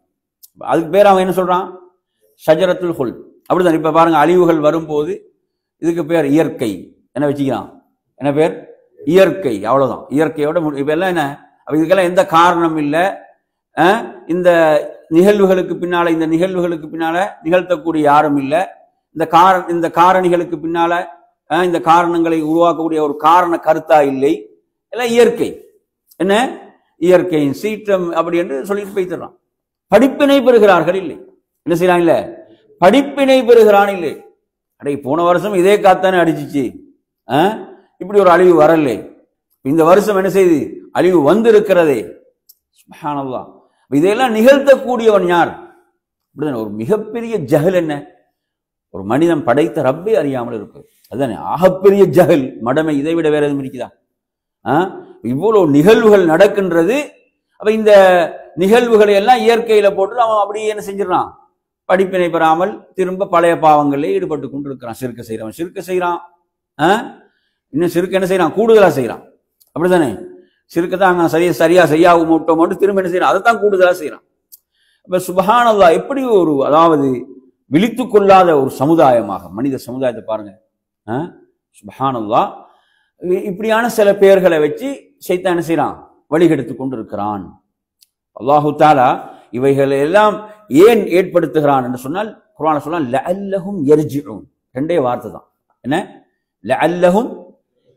அதுக்கு பேர் அவன் என்ன சொல்றான்? ஷஜரத்துல் ஹுல்த். அப்படிதான். இப்ப பாருங்க, அழிவுகள் வரும்போது இதுக்கு பேர் இயற்கை. என்ன வச்சுக்கிறான்? என்ன பேர்? இயற்கை. அவ்வளவுதான். இயற்கையோட இப்ப எல்லாம் என்ன? இதுக்கெல்லாம் எந்த காரணம் இல்லை. இந்த நிகழ்வுகளுக்கு பின்னால நிகழ்த்தக்கூடிய யாரும் இல்லை. இந்த காரணிகளுக்கு பின்னால இந்த காரணங்களை உருவாக்கக்கூடிய ஒரு காரண கருத்தா இல்லை. எல்லாம் இயற்கை. என்ன? இயற்கையின் சீற்றம் அப்படி என்று சொல்லிட்டு போய்த்துறான். படிப்பினை பெறுகிறார்கள் இல்லை. என்ன செய்யறான்? இல்ல படிப்பினை பெறுகிறான் இல்லை. அடே போன வருஷம் இதே காத்தானே அடிச்சிச்சு, இப்படி ஒரு அழிவு வரல. இந்த வருஷம் என்ன செய்து அழிவு வந்திருக்கிறதே. சுப்ஹானல்லாஹ். இதையெல்லாம் நிகழ்த்தக்கூடியவன் யார்? அப்படிதான். ஒரு மிகப்பெரிய ஜஹல். என்ன? ஒரு மனிதன் படைத்த ரப்பை அறியாமல் இருப்பது. அதுதானே ஆகப்பெரிய ஜஹல், மடமை. இதை விட வேற எதுவும் இருக்குதா? இவ்வளவு நிகழ்வுகள் நடக்கின்றது. அப்ப இந்த நிகழ்வுகளை எல்லாம் இயற்கையில போட்டு அவன் அப்படியே என்ன செஞ்சிடறான்? படிப்பினை பெறாமல் திரும்ப பழைய பாவங்களில் ஈடுபட்டு கொண்டு இருக்கிறான். சிறுக்க செய்யறான். இன்னும் சிறுக்க என்ன செய்யறான்? கூடுதலா செய்யறான். அப்படித்தானே. சிறுக்கத்தான் சரியா செய்யாம விட்டோம் திரும்ப என்ன செய்யறான்? அதைத்தான் கூடுதலா செய்யறான். அப்ப சுப்ஹானல்லாஹ். எப்படி ஒரு அதாவது விழித்துக் கொள்ளாத ஒரு சமுதாயமாக மனித சமுதாயத்தை பாருங்க. சுப்ஹானல்லாஹ். இப்படியான சில பெயர்களை வச்சு ஷைத்தான் என்ன செய்யறான்? வழிகெடுத்து கொண்டு இருக்கிறான். அல்லாஹு தஆலா இவைகளை எல்லாம் ஏன் ஏற்படுத்துகிறான் என்று சொன்னால், குர்ஆன்ல சொல்றான் லஅல்லஹும் யர்ஜிஊன். ரெண்டே வார்த்தை தான். என்ன? லஅல்லஹும்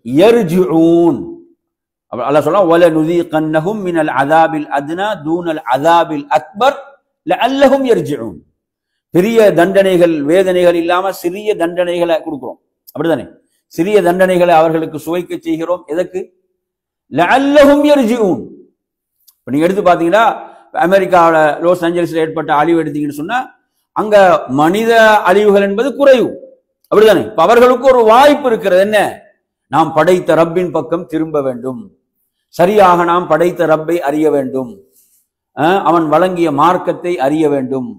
யர்ஜிஊன். அல்லாஹ் சொல்றான் வல நுதீகன்னஹும் மினல் அஸாபில் அத்னா தூனல் அஸாபில் அக்பர் லஅல்லஹும் யர்ஜிஊன். பெரிய தண்டனைகள் வேதனைகள் இல்லாம சிறிய தண்டனைகளை கொடுக்கிறோம். அப்படிதானே. சிறிய தண்டனைகளை அவர்களுக்கு சுவைக்க செய்கிறோம். எதற்கு? லஅல்லஹும் யர்ஜிஊன். இப்ப நீங்க எடுத்து பாத்தீங்கன்னா, அமெரிக்காவில் லாஸ் ஏஞ்சல்ஸ்ல ஏற்பட்ட அழிவு எடுத்தீங்கன்னு சொன்னா அங்க மனித அழிவுகள் என்பது குறைவு. அப்படிதானே. இப்ப அவர்களுக்கு ஒரு வாய்ப்பு இருக்கிறது. என்ன? நாம் படைத்த ரப்பின் பக்கம் திரும்ப வேண்டும். சரியாக நாம் படைத்த ரப்பை அறிய வேண்டும். அவன் வழங்கிய மார்க்கத்தை அறிய வேண்டும்.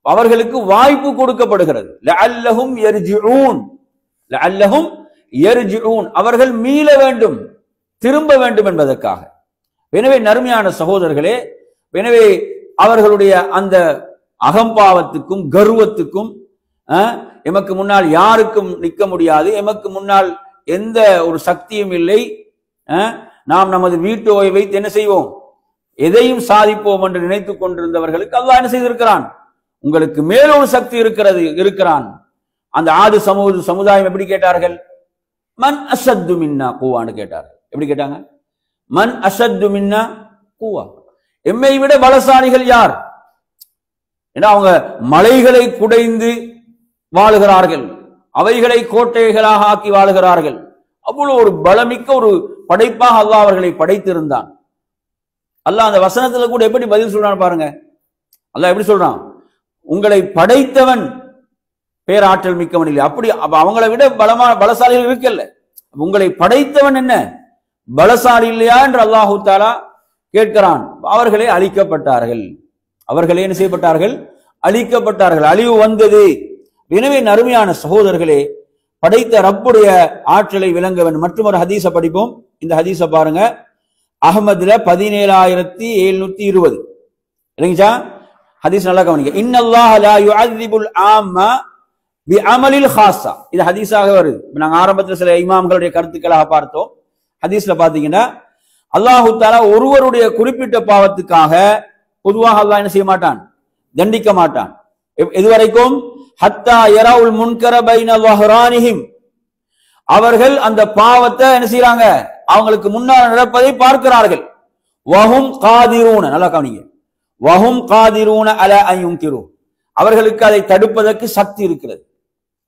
அவர்களுக்கு வாய்ப்பு கொடுக்கப்படுகிறது. லஅல்லஹும் யர்ஜிஊன். லஅல்லஹும் யர்ஜிஊன். அவர்கள் மீள வேண்டும், திரும்ப வேண்டும் என்பதற்காக. எனவே நறுமையான சகோதரர்களே, எனவே அவர்களுடைய அந்த அகம்பாவத்துக்கும் கர்வத்துக்கும் எமக்கு முன்னால் யாருக்கும் நிற்க முடியாது, எமக்கு முன்னால் எந்த ஒரு சக்தியும் இல்லை, நாம் நமது வீட்டு ஓய்வை வைத்து என்ன செய்வோம், எதையும் சாதிப்போம் என்று நினைத்துக் கொண்டிருந்தவர்களுக்கு அல்லாஹ் என்ன செய்திருக்கிறான்? உங்களுக்கு மேலொரு சக்தி இருக்கிறான். அந்த ஆது சமுதாயம் எப்படி கேட்டார்கள்? மன் அஷத்து மின்னா கூவான்னு கேட்டார்கள். எப்படி கேட்டாங்க? மன் அஷத்து மின்னா கூவா. எம்மை விட பலசாலிகள் யார்? ஏன்னா அவங்க மலைகளை குடைந்து வாழுகிறார்கள், அவைகளை கோட்டைகளாக ஆக்கி வாழுகிறார்கள். அவ்வளவு ஒரு பலமிக்க ஒரு படைப்பாக அல்லாஹ் அவர்களை படைத்திருந்தான். அல்லாஹ் அந்த வசனத்துல கூட எப்படி பதில் சொல்றான் பாருங்க. அல்லாஹ் எப்படி சொல்றான்? உங்களை படைத்தவன் பேராற்றல் மிக்கவன் இல்லை. அப்படி அவங்களை விட பலசாலிகள் இருக்கல்ல. உங்களை படைத்தவன் என்ன பலசாலி இல்லையா என்று அல்லாஹு தஆலா கேட்கிறான். அவர்களே அழிக்கப்பட்டார்கள். அவர்களே என்ன செய்யப்பட்டார்கள்? அழிக்கப்பட்டார்கள். அழிவு வந்தது. எனவே நறுமையான சகோதரர்களே, படைத்த ரப்புடைய ஆற்றலை விளங்க வேண்டும். மற்றும் ஒரு ஹதீஸை படிப்போம். இந்த ஹதீஸை பாருங்க. அஹ்மதுல 17720 இல்லைங்களா? ஹதீஸ் நல்லா கவனிங்க. இன்னல்லாஹ லா யுஅذிபுல் ஆம்ம பிஅமலில் ஹாஸா. இது ஹதீஸாக வருது. நாங்க ஆரம்பத்தில் சில இமாம்களுடைய கருத்துக்களாக பார்த்தோம். ஹதீஸ்ல பாத்தீங்கன்னா அல்லாஹு தஆலா ஒருவருடைய குறிப்பிட்ட பாவத்துக்காக பொதுவாக அல்லாஹ் என்ன செய்ய மாட்டான், தண்டிக்க மாட்டான். எதுவரைக்கும்? ஹத்தா யரவுல் முன்கர பைன ظهرانهم, அவர்கள் அந்த பாவத்தை என்ன செய்யறாங்க, அவங்களுக்கு முன்னால் நடப்பதை பார்க்கிறார்கள். வஹும் காதிரூன, நல்லா கவனிங்க, வஹும் காதிரூன அலா அன் யுன்கிரு, அவர்களுக்கு அதை தடுப்பதற்கு சக்தி இருக்கிறது.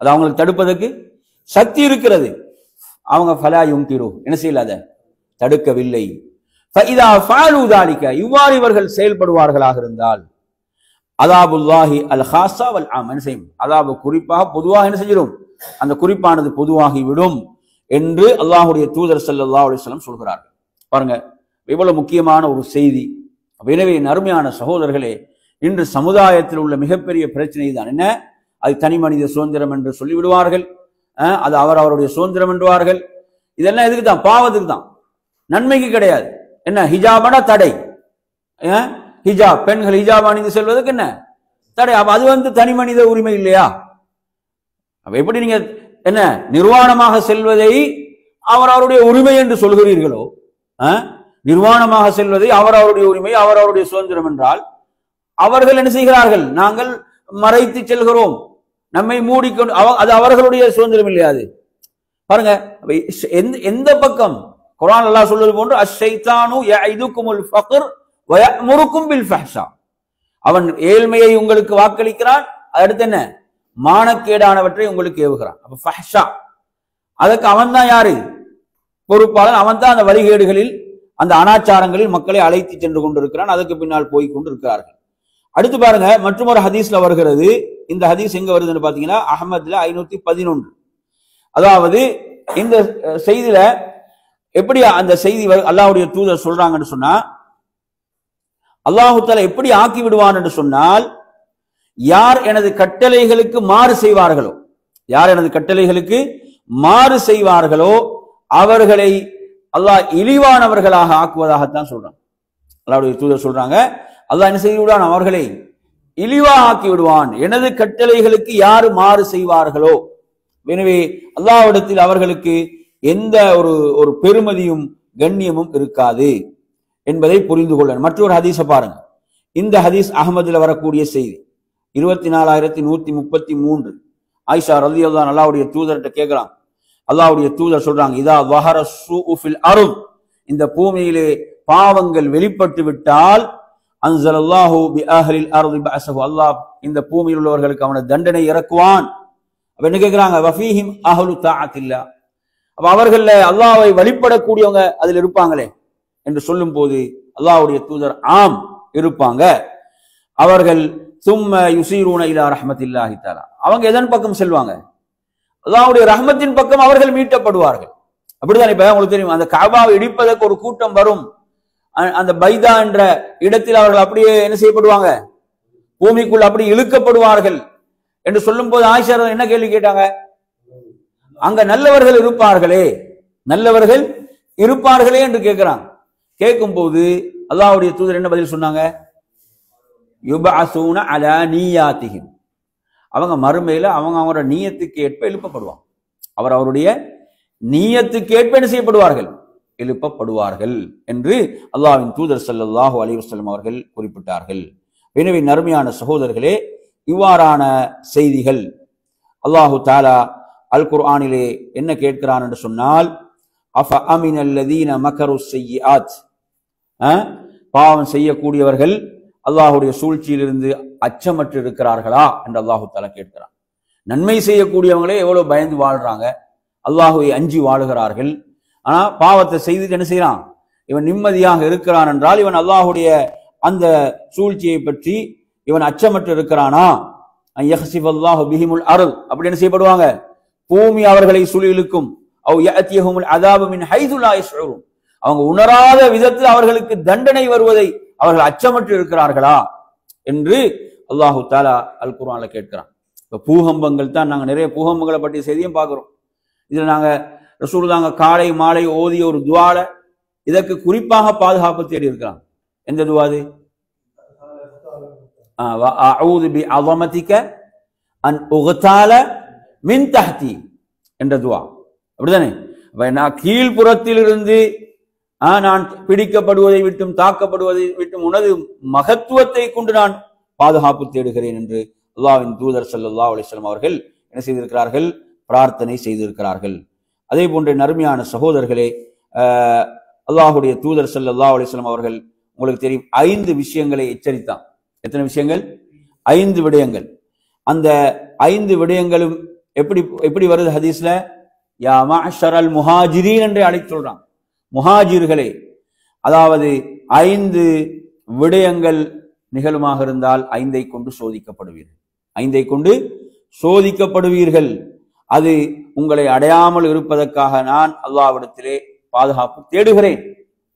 அது அவங்களுக்கு தடுப்பதற்கு சக்தி இருக்கிறது. அவங்க ஃபலா யுன்கிரு, என்ன செய்யல, அதை தடுக்கவில்லை. ஃபஇதா ஃபஅலு ذلك, இவ்வாறு இவர்கள் செயல்படுவார்களாக இருந்தால் அதாபுல்லாஹி அல் ஹாஸா வல் ஆம், என்ன செய்யும், அதாபு குறிப்பாக பொதுவாக என்ன செஞ்சிடும், அந்த குறிப்பானது பொதுவாகிவிடும் என்று அல்லாஹ்வுடைய தூதர் ஸல்லல்லாஹு அலைஹி வஸல்லம் சொல்கிறார்கள். பாருங்க இவ்வளவு முக்கியமான ஒரு செய்தி. எனவே அருமையான சகோதரர்களே, இன்று சமுதாயத்தில் உள்ள மிகப்பெரிய பிரச்சனை தான் என்ன, அது தனி மனித சுதந்திரம் என்று சொல்லிவிடுவார்கள், அது அவருடைய சுதந்திரம் என்றுவார்கள். இதெல்லாம் எதுக்கு தான்? பாவத்துக்கு தான், நன்மைக்கு கிடையாது. என்ன ஹிஜாபனா தடை, ஹிஜாப், பெண்கள் ஹிஜாப் அணிந்து செல்வதற்கு என்ன தடை? அது தனி மனித உரிமை இல்லையா? எப்படி நீங்க என்ன நிர்வாணமாக செல்வதை அவருடைய உரிமை என்று சொல்கிறீர்களோ, நிர்வாணமாக செல்வதை அவருடைய உரிமை, அவருடைய சுதந்திரம் என்றால், அவர்கள் என்ன செய்கிறார்கள், நாங்கள் மறைத்து செல்கிறோம், நம்மை மூடிக்கொண்டு, அது அவர்களுடைய சுதந்திரம் இல்லையா? அது பாருங்க, எந்த பக்கம் குர்ஆன் அல்லாஹ் சொல்வது போன்று அஷ்-ஷைத்தானு யஇதுகுமுல் ஃபக்ர் வ யஅமுருக்கும் பில் ஃபஹ்ஷா, அவன் ஏழ்மையை உங்களுக்கு வாக்களிக்கிறான், அடுத்து என்ன, மானக்கேடானவற்றை உங்களுக்கு ஏவுகிறான். அப்ப ஃபஹ்ஷா, அதுக்கு அவன் தான் யாரு பொறுப்பாளன், அவன் தான் அந்த வழிகேடுகளில், அந்த அனாச்சாரங்களில் மக்களை அழைத்து சென்று கொண்டிருக்கிறான், அதுக்கு பின்னால் போய் கொண்டிருக்கிறார்கள். அடுத்து பாருங்க, மற்றொரு ஹதீஸ்ல வருகிறது. இந்த ஹதீஸ் எங்க வருதுன்னு பாத்தீங்கன்னா அஹ்மத்ல 511. அதாவது இந்த செய்தியில எப்படி அந்த செய்தி அல்லாஹ்வுடைய தூதர் சொல்றாங்கன்னு சொன்னா, அல்லாஹு தஆலா எப்படி ஆக்கி விடுவான் என்று சொன்னால், யார் எனது கட்டளைகளுக்கு மாறு செய்வார்களோ, யார் எனது கட்டளைகளுக்கு மாறு செய்வார்களோ அவர்களை அல்லாஹ் இழிவானவர்களாக ஆக்குவதாகத்தான் சொல்றான். அல்லாஹ்வுடைய தூதர் சொல்றாங்க, அல்லாஹ் என்ன செய்து விடுவான், அவர்களை இழிவாக ஆக்கி விடுவான், எனது கட்டளைகளுக்கு யாரு மாறு செய்வார்களோ. எனவே அல்லாஹ்விடத்தில் அவர்களுக்கு எந்த ஒரு பெருமதியும் கண்ணியமும் இருக்காது என்பதை புரிந்து கொள்ள. மற்றொரு ஹதீஸை பாருங்க. இந்த ஹதீஸ் அஹ்மதுல வரக்கூடிய செய்தி 24133. ஆயிஷா ரலியல்லாஹு அன்ஹா அல்லாஹ்வுடைய தூதர்கிட்ட கேட்கறாங்க. அல்லாஹ்வுடைய தூதர் சொல்றாங்க, இதா வஹர ஸூஉ ஃபில் அர்த், இந்த பூமியிலே பாவங்கள் வெளிப்பட்டு விட்டால் அன்ஸலல்லாஹு பி அஹ்லில் அர்தி பஅஸஹு, அல்லாஹ் இந்த பூமியில் உள்ளவர்களுக்கு அவனது தண்டனை இறக்குவான். அப்ப என்ன கேட்கிறாங்க, வஃபீஹிம் அஹ்லு தாஅத்தில்லா, அப்ப அவர்கள அல்லாஹ்வை வழிபடக்கூடியவங்க அதில் இருப்பாங்களே என்று சொல்லும் போது அல்லாஹ்வுடைய தூதர் ஆம் இருப்பாங்க. அவர்கள் சும்ம யுஸீரூன இலா ரஹ்மத்தில்லாஹி தஆலா, அவங்க எதன் பக்கம் செல்வாங்க, அல்லாஹ்வுடைய ரஹ்மத்தின் பக்கம் அவர்கள் மீட்டப்படுவார்கள். அப்படிதான். இப்ப உங்களுக்கு தெரியும், அந்த கஅபாவை இடிப்பதற்கு ஒரு கூட்டம் வரும், அந்த பைதா என்ற இடத்தில் அவர்கள் அப்படியே என்ன செய்யப்படுவாங்க, பூமிக்குள் அப்படி இழுக்கப்படுவார்கள் என்று சொல்லும் போது ஆயிஷா என்ன கேள்வி கேட்டாங்க, அங்க நல்லவர்கள் இருப்பார்களே, நல்லவர்கள் இருப்பார்களே என்று கேட்கிறாங்க. கேட்கும் போது அல்லாஹ்வுடைய தூதர் என்ன பதில் சொன்னாங்க, யுபஅஸூன அலா நியாத்திஹிம், அவங்க மறுமையில அவங்களோட நியத்துக்கு ஏற்ப எழுப்பப்படுவாங்க, அவருடைய நியத்துக்கு ஏற்ப என்ன செய்யப்படுவார்கள், எழுப்பப்படுவார்கள் என்று அல்லாஹ்வின் தூதர் ஸல்லல்லாஹு அலைஹி வஸல்லம் அவர்கள் குறிப்பிட்டார்கள். எனவே நறுமையான சகோதரர்களே, இவ்வாறான செய்திகள் அல்லாஹு தஆலா அல் குர்ஆனிலே என்ன கேட்கிறான் என்று சொன்னால், அஃப அமினல்லதீன மக்கருஸ் ஸய்யிஆத், பாவம் செய்யக்கூடியவர்கள் அல்லாஹ்வுடைய சூழ்ச்சியிலிருந்து அச்சமற்று இருக்கிறார்களா என்று அல்லாஹு தஆலா கேட்கிறான். நன்மை செய்யக்கூடியவங்களே எவ்வளவு பயந்து வாழ்றாங்க, அல்லாஹ்வை அஞ்சி வாழுகிறார்கள். ஆனா பாவத்தை செய்துட்டு என்ன செய்யறான், இவன் நிம்மதியாக இருக்கிறான் என்றால் இவன் அல்லாஹ்வுடைய அந்த சூழ்ச்சியை பற்றி இவன் அச்சமற்று இருக்கிறானா, யஹ்சிஃபல்லாஹு பிஹிமுல் அர்த், அப்படி என்ன செய்யப்படுவாங்க, பூமி அவர்களை சுழிலுக்கும், அவ் யஅதியஹுமுல் அஸாபு மின் ஹைது லா யஷ்உரூன், அவங்க உணராத விதத்தில் அவர்களுக்கு தண்டனை வருவதை அவர்கள் அச்சமற்று இருக்கிறார்களா என்று அல்லாஹு தஆலா அல் குர்ஆன்ல கேட்கிறான். இப்ப பூகம்பங்கள் தான், நாங்க நிறைய பூகம்பங்களை பற்றிய செய்தியும் பார்க்கிறோம். இதுல நாங்க ரசூலுல்லாஹ் காலை மாலை ஓதிய ஒரு துஆல இதற்கு குறிப்பாக பாதுகாப்பு தேடி இருக்கிறான். எந்த துவா அது? அஊது பி அஸமதிக அன் உக்தால மின் தஹ்தி என்ற துவா. அப்படிதானே? நான் கீழ்ப்புறத்திலிருந்து நான் பிடிக்கப்படுவதை விட்டும் தாக்கப்படுவதை விட்டும் உனது மகத்துவத்தை கொண்டு நான் பாதுகாப்பு தேடுகிறேன் என்று அல்லாஹ்வின் தூதர் ஸல்லல்லாஹு அலைஹி வஸல்லம் அவர்கள் என்ன செய்திருக்கிறார்கள்? பிரார்த்தனை செய்திருக்கிறார்கள். அதே போன்ற நறுமையான சகோதரர்களே, அல்லாஹுடைய தூதர் ஸல்லல்லாஹு அலைஹி வஸல்லம் அவர்கள் உங்களுக்கு தெரியும் 5 விஷயங்களை எச்சரித்தான். எத்தனை விஷயங்கள்? 5 விடயங்கள். அந்த 5 விடயங்களும் எப்படி வருது ஹதீஸ்ல? யா மஅஷரல் முஹாஜிரீன் என்று அழைத்து சொல்றான். முஹாஜிர்களே, அதாவது 5 விடயங்கள் நிகழுமாக இருந்தால் 5ஐ கொண்டு சோதிக்கப்படுவீர்கள். 5ஐ கொண்டு சோதிக்கப்படுவீர்கள். அது உங்களை அடையாமல் இருப்பதற்காக நான் அல்லாஹ்விடத்திலே பாதுகாப்பு தேடுகிறேன்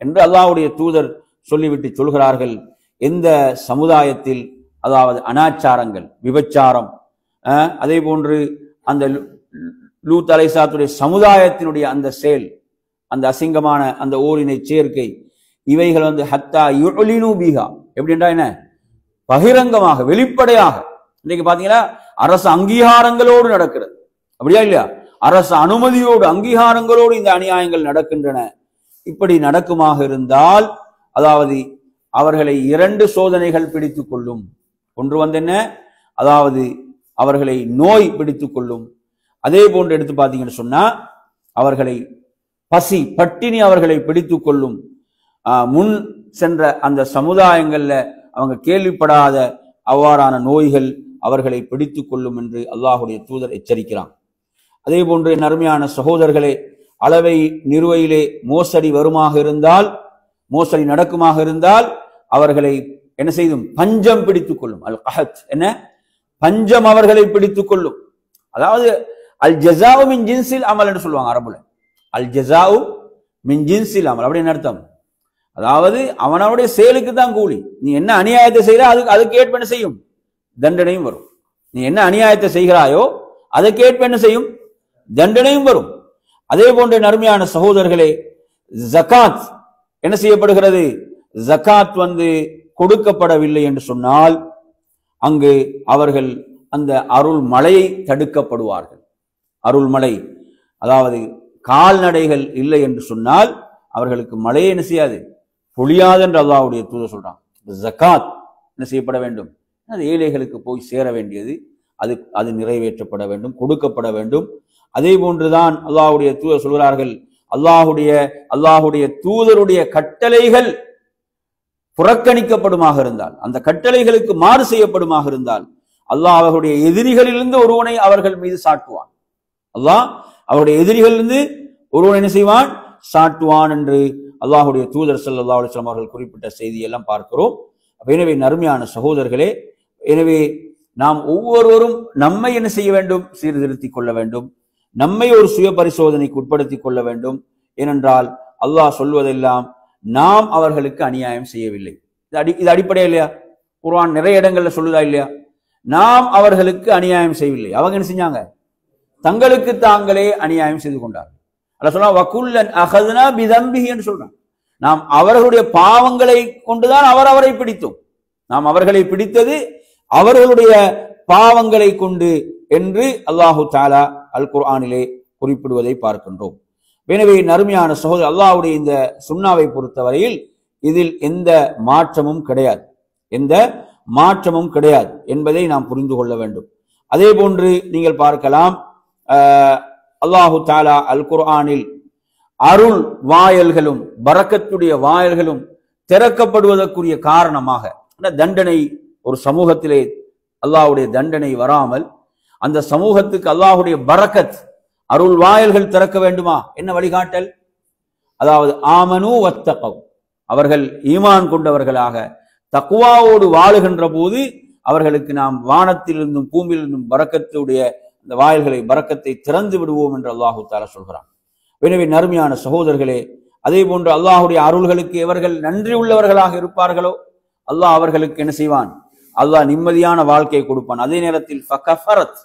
என்று அல்லாஹ்வுடைய தூதர் சொல்லிவிட்டு சொல்கிறார்கள். எந்த சமுதாயத்தில் அதாவது அனாச்சாரங்கள், விபச்சாரம், அதே போன்று அந்த லூத் அலைஹிஸ்ஸலாத்துடைய சமுதாயத்தினுடைய அந்த செயல், அந்த அசிங்கமான அந்த ஓரினை சேர்க்கை, இவைகள் ஹத்தா யுலினு பிஹா, எப்படின்றா என்ன? பகிரங்கமாக, வெளிப்படையாக. இன்னைக்கு பாத்தீங்கன்னா அரசு அங்கீகாரங்களோடு நடக்கிறது, அப்படியா இல்லையா? அரசு அனுமதியோடு அங்கீகாரங்களோடு இந்த அநியாயங்கள் நடக்கின்றன. இப்படி நடக்குமாக இருந்தால் அதாவது அவர்களை 2 சோதனைகள் பிடித்துக் கொள்ளும். ஒன்று என்ன? அதாவது அவர்களை நோய் பிடித்துக் கொள்ளும். அதே போன்று எடுத்து பார்த்தீங்கன்னு சொன்னா அவர்களை பசி, பட்டினி அவர்களை பிடித்துக் கொள்ளும். முன் சென்ற அந்த சமுதாயங்கள்ல அவங்க கேள்விப்படாத அவ்வாறான நோய்கள் அவர்களை பிடித்துக் கொள்ளும் என்று அல்லாஹுடைய தூதர் எச்சரிக்கிறான். அதே போன்று நறுமையான சகோதரர்களே, அளவை நிறுவையிலே மோசடி வருமாக இருந்தால், மோசடி நடக்குமாக இருந்தால் அவர்களை என்ன செய்தும் பஞ்சம் பிடித்துக் கொள்ளும். அல் கஹத் என்ன? பஞ்சம் அவர்களை பிடித்துக் கொள்ளும். அதாவது அல் ஜஸாஉ மின் ஜின்ஸில் அமல் என்று சொல்லுவாங்க அரபுல. அல் ஜஸாஉ மின் ஜின்ஸில் அமல் அப்படின்னு அர்த்தம். அதாவது அவனுடைய செயலுக்கு தான் கூலி. நீ என்ன அநியாயத்தை செய்யற அதுக்கு ஏற்ப என்ன செய்யும்? தண்டனையும் வரும். நீ என்ன அநியாயத்தை செய்கிறாயோ அதுக்கு ஏற்ப என்ன செய்யும்? தண்டனையும் வரும். அதே போன்ற நறுமையான சகோதரர்களே, ஜகாத் என்ன செய்யப்படுகிறது? ஜகாத் கொடுக்கப்படவில்லை என்று சொன்னால் அங்கு அவர்கள் அந்த அருள் மழையை தடுக்கப்படுவார்கள். அருள் மழை, அதாவது கால்நடைகள் இல்லை என்று சொன்னால் அவர்களுக்கு மழையை என்ன செய்யாது? பொழியாது என்று அல்லாஹ்வுடைய தூதர் சொல்றான். ஜகாத் என்ன செய்யப்பட வேண்டும்? அது ஏழைகளுக்கு போய் சேர வேண்டியது, அது நிறைவேற்றப்பட வேண்டும், கொடுக்கப்பட வேண்டும். அதே போன்றுதான் அல்லாஹ்வுடைய தூதர் சொல்கிறார்கள், அல்லாஹ்வுடைய தூதருடைய கட்டளைகள் புறக்கணிக்கப்படுமாக இருந்தால், அந்த கட்டளைகளுக்கு மாறு செய்யப்படுமாக இருந்தால் அல்லாஹ் அவர்களுடைய எதிரிகளிலிருந்து ஒருவனை அவர்கள் மீது சாட்டுவான். அல்லாஹ் அவருடைய எதிரிகளிலிருந்து ஒருவனை என்ன செய்வான்? சாட்டுவான் என்று அல்லாஹ்வுடைய தூதர் ஸல்லல்லாஹு அலைஹி வஸல்லம் அவர்கள் குறிப்பிட்ட செய்தியெல்லாம் பார்க்கிறோம். எனவே நறுமையான சகோதரர்களே, எனவே நாம் ஒவ்வொருவரும் நம்மை என்ன செய்ய வேண்டும்? சீர்திருத்திக் கொள்ள வேண்டும். நம்மை ஒரு சுய பரிசோதனைக்கு உட்படுத்திக் கொள்ள வேண்டும். ஏனென்றால் அல்லாஹ் சொல்வதெல்லாம் நாம் அவர்களுக்கு அநியாயம் செய்யவில்லை. இது அடிப்படையா இல்லையா? குர்ஆன் நிறைய இடங்கள்ல சொல்லுதா இல்லையா? நாம் அவர்களுக்கு அநியாயம் செய்யவில்லை. அவங்க என்ன செஞ்சாங்க? தங்களுக்கு தாங்களே அநியாயம் செய்து கொண்டார்கள். அல்லாஹ் சொல்றான், வகுல்லன் அகதுனா பிதம்பிஹி என்று சொல்றான். நாம் அவர்களுடைய பாவங்களை கொண்டுதான் அவரை பிடித்தோம். நாம் அவர்களை பிடித்தது அவர்களுடைய பாவங்களை கொண்டு என்று அல்லாஹு தஆலா அல் குர்ஆனிலே குறிப்பிடுவதை பார்க்கின்றோம். எனவே நறுமையான சகோதரர், அல்லாஹ்வுடைய இந்த சுன்னாவை பொறுத்தவரையில் இதில் எந்த மாற்றமும் கிடையாது, எந்த மாற்றமும் கிடையாது என்பதை நாம் புரிந்து கொள்ள வேண்டும். அதே போன்று நீங்கள் பார்க்கலாம், அல்லாஹு தஆலா அல் குர்ஆனில் அருள் வாயல்களும் பரக்கத்துடைய வாயல்களும் திறக்கப்படுவதற்குரிய காரணமாக தண்டனை, ஒரு சமூகத்திலே அல்லாஹ்வுடைய தண்டனை வராமல் அந்த சமூகத்துக்கு அல்லாஹ்வுடைய பரக்கத், அருள் வாயல்கள் திறக்க வேண்டுமா? என்ன வழிகாட்டல்? அதாவது ஆமனு வத்தகவ், அவர்கள் ஈமான் கொண்டவர்களாக தக்வாவோடு வாழுகின்ற போது அவர்களுக்கு நாம் வானத்திலிருந்தும் பூமியிலிருந்தும் பரக்கத்துடைய அந்த வாயில்களை, பரக்கத்தை திறந்து விடுவோம் என்று அல்லாஹு தஆலா சொல்கிறான். எனவே நறுமையான சகோதரர்களே, அதே போன்று அல்லாஹுடைய அருள்களுக்கு எவர்கள் நன்றி உள்ளவர்களாக இருப்பார்களோ அல்லாஹ் அவர்களுக்கு என்ன செய்வான்? அல்லாஹ் நிம்மதியான வாழ்க்கையை கொடுப்பான். அதே நேரத்தில் ஃபகஃபரத்,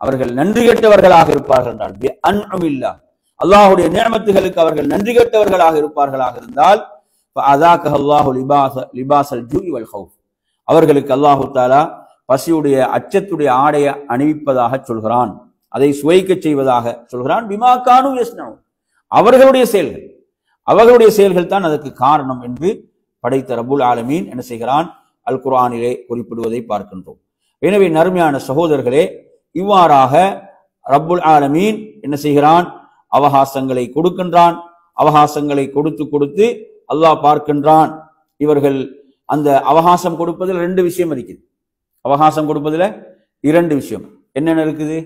அவர்கள் நன்றி கெட்டவர்களாக இருப்பார்கள் என்றால் அல்லாஹுடைய நிஅமத்துகளுக்கு அவர்கள் நன்றி கெட்டவர்களாக இருப்பார்களாக இருந்தால் அல்லாஹு லிபாசல் ஜூஇ வல் ஹவுஃப், அவர்களுக்கு அல்லாஹு தஆலா பசியுடைய அச்சத்துடைய ஆடையை அணிவிப்பதாக சொல்கிறான், அதை சுவைக்க செய்வதாக சொல்கிறான். பிமா கானு யஸ்னஊன், அவர்களுடைய செயல்கள் தான் அதற்கு காரணம் என்று படைத்த ரப்புல் ஆலமீன் என்ன செய்கிறான், அல் குர்ஆனிலே குறிப்பிடுவதை பார்க்கின்றோம். எனவே நறுமையான சகோதரர்களே, இவ்வாறாக ரப்புல் ஆலமீன் என்ன செய்கிறான், அவகாசங்களை கொடுக்கின்றான். அவகாசங்களை கொடுத்து அல்லாஹ் பார்க்கின்றான். இவர்கள் அந்த அவகாசம் கொடுப்பதில் 2 விஷயம் இருக்குது. அவகாசம் கொடுப்பதில் 2 விஷயம் என்னென்ன இருக்குது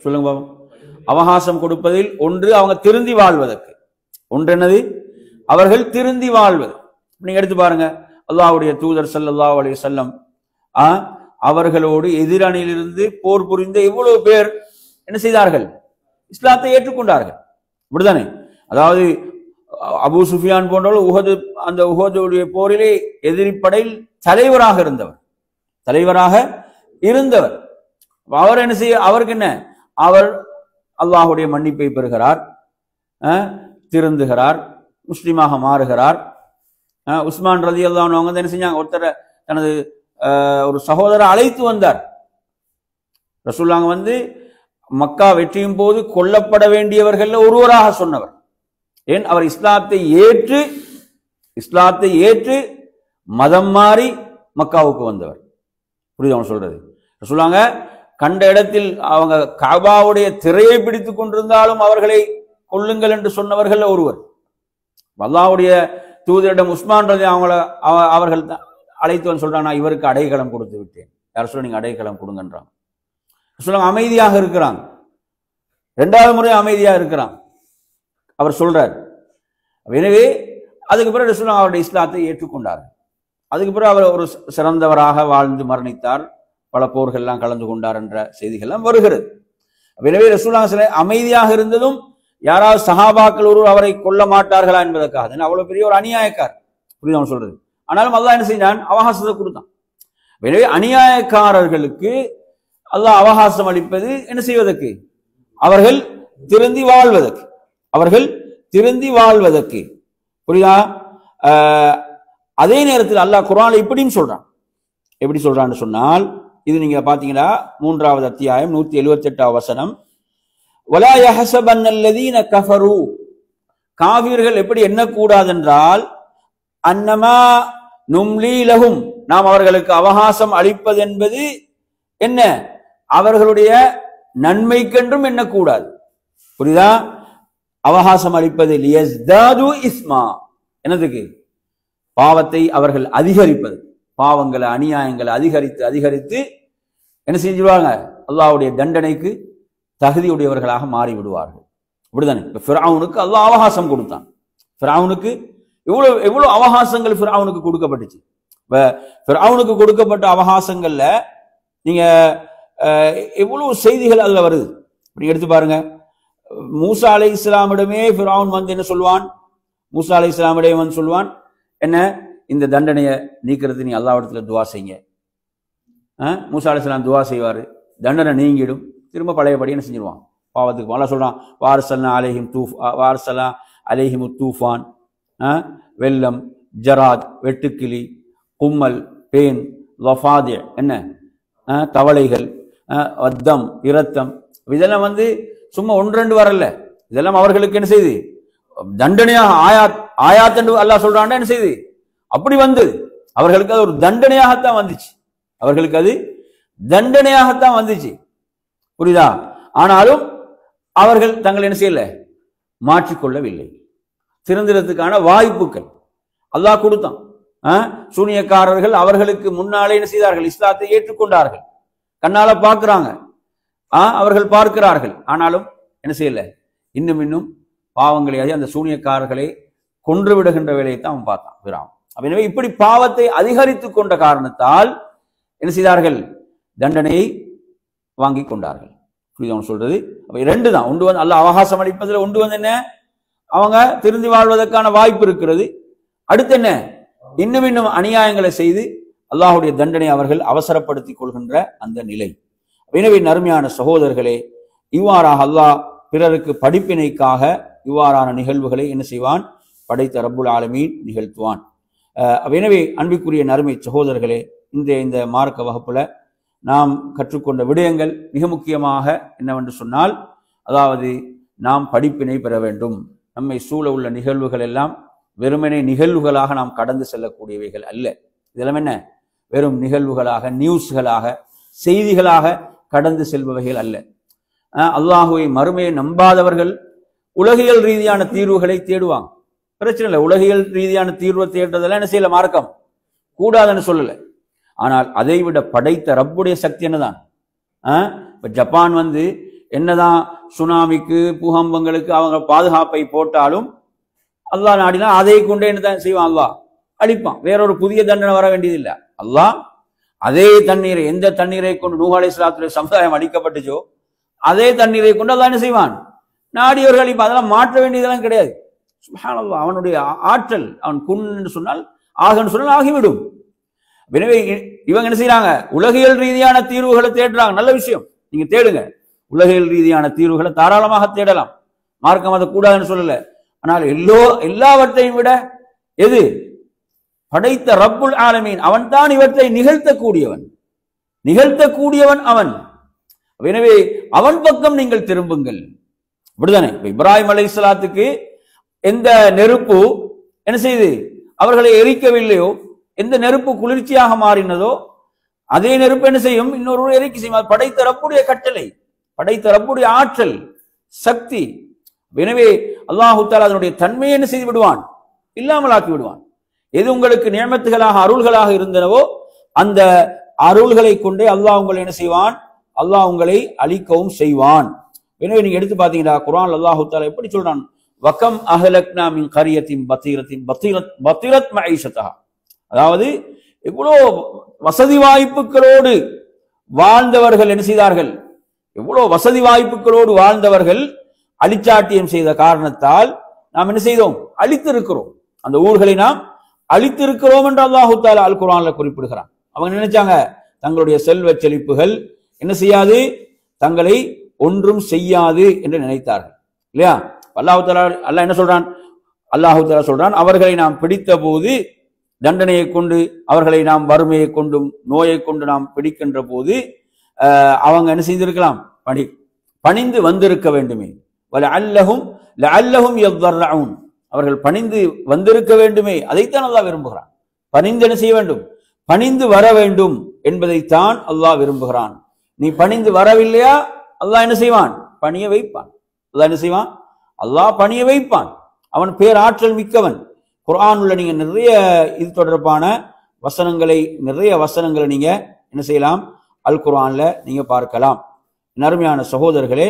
சொல்லுங்க பாபா. அவகாசம் கொடுப்பதில் ஒன்று அவங்க திருந்தி வாழ்வதற்கு, ஒன்று என்னது, அவர்கள் திருந்தி வாழ்வது. நீங்க எடுத்து பாருங்க, அல்லாஹ்வுடைய தூதர் ஸல்லல்லாஹு அலைஹி வஸல்லம் அவர்களோடு எதிரணியிலிருந்து போர் புரிந்த எவ்வளவு பேர் என்ன செய்தார்கள், இஸ்லாத்தை ஏற்றுக்கொண்டார்கள். இப்படிதானே, அதாவது அபூ சுஃபியான் போன்றவர் அந்த உஹதுடைய போரிலே எதிரிப்படையில் தலைவராக இருந்தவர். அவர் என்ன செய்ய, அவருக்கு என்ன, அவர் அல்லாஹுடைய மன்னிப்பை பெறுகிறார், திருந்துகிறார், முஸ்லிமாக மாறுகிறார். உஸ்மான் ரலியல்லாஹு அன்ஹு அவங்க என்ன செஞ்சாங்க, ஒருத்தர் தனது ஒரு சகோதரரை அழைத்து வந்தார். ரசூலுல்லாஹ் வந்து மக்கா வெற்றியும் போது கொல்லப்பட வேண்டியவர்கள் ஒருவராக சொன்னவர். ஏன், அவர் இஸ்லாத்தை ஏற்று மதம் மாறி மக்காவுக்கு வந்தவர். புரியுது அவங்க சொல்றது. சொல்லுவாங்க, கண்ட இடத்தில் அவங்க கஅபாவுடைய திரையை பிடித்துக் கொண்டிருந்தாலும் அவர்களை கொல்லுங்கள் என்று சொன்னவர்கள் ஒருவர். அல்லாஹ்வுடைய தூதரிடம் உஸ்மான் ரலி அவர்கள் அழைத்து வந்து சொல்றாங்க, நான் இவருக்கு அடைக்கலம் கொடுத்து விட்டேன். யார் சொல்ல, நீங்க அடைக்கலம் கொடுங்கன்றாங்க. சொல்லுவாங்க, அமைதியாக இருக்கிறாங்க. 2வது முறை அமைதியாக இருக்கிறான் அவர் சொல்றார். எனவே அதுக்கு பிறகு சொல்லுவாங்க, அவருடைய இஸ்லாத்தை ஏற்றுக்கொண்டார். அதுக்கு பிறகு அவர் ஒரு சிறந்தவராக வாழ்ந்து மரணித்தார், பல போர்கள்லாம் கலந்து கொண்டார் என்ற செய்திகள்லாம் வருகிறது. எனவே ரசூலுல்லாஹி ஸல்லல்லாஹு அலைஹி வஸல்லம் அமைதியாக இருந்ததும் யாராவது சஹாபாக்கள் ஒருவர் அவரை கொல்ல மாட்டார்களா என்பதற்காக. அவ்வளவு பெரிய ஒரு அநியாயக்கார், புரியுது அவன் சொல்றது. ஆனாலும் அல்லாஹ் என்ன செய்தான், அவகாசத்தை கொடுத்தான். எனவே அநியாயக்காரர்களுக்கு அல்லாஹ் அவகாசம் அளிப்பது என்ன செய்வதற்கு, அவர்கள் திருந்தி வாழ்வதற்கு. புரியுதா? அதே நேரத்தில் அல்லாஹ் குர்ஆன்ல இப்படியும் சொல்றான். எப்படி சொல்றான்னு சொன்னால், இது நீங்க பாத்தீங்கன்னா 3வது அத்தியாயம் 178வது வசனம், வலா யஹஸபன்னல்லதீன கஃபரு, காஃபிர்கள் எப்படி எண்ணக்கூடாதென்றால், அன்னமா நும்லி லஹும், நாம் அவர்களுக்கு அவகாசம் அளிப்பது என்பது என்ன, அவர்களுடைய நன்மைக்கென்றும் எண்ணக்கூடாது. புரியுதா? அவகாசம் அளிப்பது லியஸ்தாது இஸ்மா, என்னதுக்கு, பாவத்தை அவர்கள் அதிகரிப்பது, பாவங்களை அநியாயங்களை அதிகரித்து என்ன செஞ்சுடுவாங்க, அல்லாஹ்வுடைய தண்டனைக்கு தகுதியுடையவர்களாக மாறிவிடுவார்கள். இப்படிதானே. இப்ப ஃபிரௌனுக்கு அல்லாஹ் அவகாசம் கொடுத்தான். ஃபிரௌனுக்கு எவ்வளவு அவகாசங்கள் ஃபிரௌனுக்கு கொடுக்கப்பட்டுச்சு. இப்ப ஃபிரௌனுக்கு கொடுக்கப்பட்ட அவகாசங்கள்ல நீங்க எவ்வளவு செய்திகள் அதுல வருது. நீங்க எடுத்து பாருங்க. மூசா அலைஹிஸ்ஸலாமிடமே ஃபிரௌன் வந்து என்ன சொல்வான், மூசா அலைஹிஸ்ஸலாமிடமே வந்து சொல்வான், என்ன, இந்த தண்டனையை நீக்கிறது நீ அல்லாஹ்விடத்துல துஆ செய்யுங்க. மூசா அலைஹிஸ்ஸலாம் துஆ செய்வாரு, தண்டனை நீங்கிடும், திரும்ப பழையபடி என்ன செஞ்சிருவான், பாவத்துக்கு. அல்லாஹ் சொல்றான், வார்சல்னா அலைஹிம் தூஃபான், வெள்ளம், ஜராத், வெட்டுக்கிளி, கும்மல், பேன், லஃபாதி, என்ன, தவளைகள், வத்தம், இரத்தம், இதெல்லாம் வந்து சும்மா 1-2 வரல. இதெல்லாம் அவர்களுக்கு என்ன செய்து, தண்டனையாக ஆயாத் என்று அல்லாஹ் சொல்றான். என்ன செய்து, அப்படி வந்தது. அவர்களுக்கு அது ஒரு தண்டனையாகத்தான் வந்துச்சு. புரியுதா? ஆனாலும் அவர்கள் தங்கள் என்ன செய்யல, மாற்றிக்கொள்ளவில்லை. திருந்துறதுக்கான வாய்ப்புகள் அல்லாஹ் கொடுத்தான். சூனியக்காரர்கள் அவர்களுக்கு முன்னாலே என்ன செய்தார்கள், இஸ்லாத்தை ஏற்றுக்கொண்டார்கள். கண்ணால பார்க்கிறாங்க, அவர்கள் பார்க்கிறார்கள். ஆனாலும் என்ன செய்யல, இன்னும் பாவங்களை, அந்த சூனியக்காரர்களை கொன்று விடுகின்ற வேலையை தான் அவன் பார்த்தான் ஃபிரௌன். எனவே இப்படி பாவத்தை அதிகரித்து கொண்ட காரணத்தால் என்ன செய்தார்கள், தண்டனையை வாங்கி கொண்டார்கள். புரியுது அவன் சொல்றது. அப்ப 2 தான். ஒன்று வந்து அல்லாஹ் அவகாசம் அளிப்பதில் ஒன்று வந்து என்ன, அவங்க திருந்தி வாழ்வதற்கான வாய்ப்பு இருக்கிறது. அடுத்து என்ன, இன்னும் அநியாயங்களை செய்து அல்லாஹுடைய தண்டனை அவர்கள் அவசரப்படுத்திக் கொள்கின்ற அந்த நிலை. எனவே நறுமையான சகோதரர்களே, இவ்வாறாக அல்லாஹ் பிறருக்கு படிப்பினைக்காக இவ்வாறான நிகழ்வுகளை என்ன செய்வான்? படைத்த ரப்புல் ஆலமீன் நிகழ்த்துவான். எனவே அன்பிற்குரிய நறுமை சகோதரர்களே, இந்த மார்க்க வகுப்புல நாம் கற்றுக்கொண்ட விடயங்கள் மிக முக்கியமாக என்னவென்று சொன்னால், அதாவது நாம் படிப்பினை பெற வேண்டும். நம்மை சூழ உள்ள நிகழ்வுகள் எல்லாம் வெறுமனே நிகழ்வுகளாக நாம் கடந்து செல்லக்கூடியவைகள் அல்ல. இதெல்லாம் என்ன? வெறும் நிகழ்வுகளாக, நியூஸ்களாக, செய்திகளாக கடந்து செல்பவைகள் அல்ல. அல்லாஹுவை மறுமையை நம்பாதவர்கள் உலகியல் ரீதியான தீர்வுகளை தேடுவாங்க. பிரச்சனை இல்லை, உலகியல் ரீதியான தீர்வை தேடுறதெல்லாம் என்ன செய்யல, மார்க்கம் கூடாதுன்னு சொல்லலை. ஆனால் அதை விட படைத்த ரப்புடைய சக்தி என்னதான்? இப்ப ஜப்பான் என்னதான் சுனாமிக்கு பூகம்பங்களுக்கு அவங்க பாதுகாப்பை போட்டாலும் அல்லாஹ் நாடினா அதை கொண்டே என்னதான் செய்வான்? அல்லாஹ் அழிப்பான். வேறொரு புதிய தண்டனை வர வேண்டியதில்லை. அல்லாஹ் அதே தண்ணீரை, எந்த தண்ணீரை கொண்டு நூஹ் அலைஹிஸ்ஸலாத்துடைய சமுதாயம் அழிக்கப்பட்டுச்சோ அதே தண்ணீரை கொண்டு அல்லாஹ் என்ன செய்வான்? நாடியவர்கள் அழிப்பான். அதெல்லாம் மாற்ற வேண்டியதெல்லாம் கிடையாது. சுப்ஹானல்லாஹ், அவனுடைய ஆற்றல். அவன் குன் என்று சொன்னால் ஆகன்னு சொன்னால் ஆகிவிடும். எனவே இவங்க என்ன செய்யறாங்க? உலகியல் ரீதியான தீர்வுகளை தேடுறாங்க. நல்ல விஷயம், நீங்க தேடுங்க. உலகியல் ரீதியான தீர்வுகளை தாராளமாக தேடலாம். மார்க்கம் அதை கூடாதுன்னு சொல்லல. ஆனால் எல்லாவற்றையும் விட எது? படைத்த ரப்புல் ஆலமீன், அவன் தான் இவற்றை நிகழ்த்தக்கூடியவன் அவன். எனவே அவன் பக்கம் நீங்கள் திரும்புங்கள். அப்படிதானே? இப்ராஹிம் அலைஹிஸ்ஸலாத்துக்கு எந்த நெருப்பு என்ன செய்து அவர்களை எரிக்கவில்லையோ, எந்த நெருப்பு குளிர்ச்சியாக மாறினதோ அதே நெருப்பு என்ன செய்யும்? இன்னொரு எரிக்கை செய்யும். படைத்த ரப்புடைய கட்டளை, படைத்த ரப்புடைய ஆற்றல், சக்தி. எனவே அல்லாஹு தஆலா அதனுடைய தன்மையை என்ன செய்து விடுவான்? இல்லாமலாக்கி விடுவான். எது உங்களுக்கு நியமத்துகளாக, அருள்களாக இருந்தனவோ அந்த அருள்களை கொண்டே அல்லாஹ் உங்களை என்ன செய்வான்? அல்லாஹ் உங்களை அழிக்கவும் செய்வான். எனவே நீங்க எடுத்து பாத்தீங்கன்னா குர்ஆன் அல்லாஹு தஆலா எப்படி சொல்றான்? வகம் அஹ்லக்னா மின் கரியத்தின் பத்திரத் மஈஷத்தஹா. அதாவது எவ்வளோ வசதி வாய்ப்புகளோடு வாழ்ந்தவர்கள் என்ன செய்தார்கள்? எவ்வளோ வசதி வாய்ப்புகளோடு வாழ்ந்தவர்கள் அழிச்சாட்டியம் செய்த காரணத்தால் நாம் என்ன செய்தோம்? அழித்திருக்கிறோம். அந்த ஊர்களை நாம் அழித்திருக்கிறோம் என்று அல்லாஹு தஆலா அல் குர்ஆன்ல குறிப்பிடுகிறான். அவங்க நினைச்சாங்க தங்களுடைய செல்வ செழிப்புகள் என்ன செய்யாது, தங்களை ஒன்றும் செய்யாது என்று நினைத்தார்கள். இல்லையா? அல்லாஹு தஆலா அல்லாஹ் என்ன சொல்றான்? அல்லாஹு தஆலா சொல்றான், அவர்களை நாம் பிடித்த போது தண்டனையை கொண்டு, அவர்களை நாம் வறுமையை கொண்டும் நோயை கொண்டு நாம் பிடிக்கின்ற போது அவங்க என்ன செய்திருக்கலாம்? பணிந்து வந்திருக்க வேண்டுமே. லஅல்லஹும் யضرعون, அவர்கள் பணிந்து வந்திருக்க வேண்டுமே. அதைத்தான் அல்லாஹ் விரும்புகிறான். பணிந்து என்ன செய்ய வேண்டும்? பணிந்து வர வேண்டும் என்பதைத்தான் அல்லாஹ் விரும்புகிறான். நீ பணிந்து வரவில்லையா, அல்லாஹ் என்ன செய்வான்? பணிய வைப்பான். அல்லாஹ் என்ன செய்வான்? அல்லாஹ் பணிய வைப்பான். அவன் பேராற்றல் மிக்கவன். குர்ஆன்ல நீங்க நிறைய இது தொடர்பான நிறைய வசனங்களை நீங்க என்ன செய்யலாம்? அல் குர்ஆன்ல நீங்க பார்க்கலாம். நறுமையான சகோதரர்களே,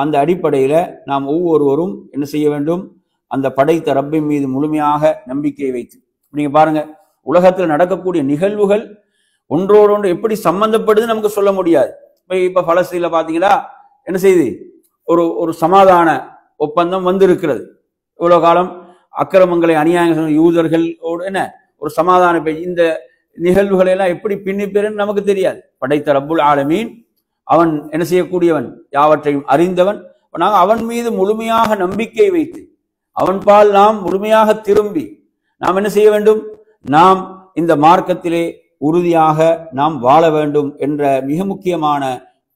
அந்த அடிப்படையில நாம் ஒவ்வொருவரும் என்ன செய்ய வேண்டும்? அந்த படைத்த ரப்பின் மீது முழுமையாக நம்பிக்கையை வைத்து, நீங்க பாருங்க, உலகத்தில் நடக்கக்கூடிய நிகழ்வுகள் ஒன்றோடு ஒன்று எப்படி சம்பந்தப்படுதுன்னு நமக்கு சொல்ல முடியாது. இப்ப பலஸ்தீன்ல பாத்தீங்களா என்ன செய்து? ஒரு சமாதான ஒப்பந்தம் வந்திருக்கிறது. இவ்வளவு காலம் அக்கிரமங்களை, அநியாயங்கள், யூதர்களோடு என்ன ஒரு சமாதான பேச்சு. இந்த நிகழ்வுகளை எல்லாம் எப்படி பின்னிப்பெறுன்னு நமக்கு தெரியாது. படைத்த ரப்புல் ஆலமீன் அவன் என்ன செய்யக்கூடியவன்? யாவற்றையும் அறிந்தவன். நாங்கள் அவன் மீது முழுமையாக நம்பிக்கை வைத்து அவன் பால் நாம் முழுமையாக திரும்பி நாம் என்ன செய்ய வேண்டும்? நாம் இந்த மார்க்கத்திலே உறுதியாக நாம் வாழ வேண்டும் என்ற மிக முக்கியமான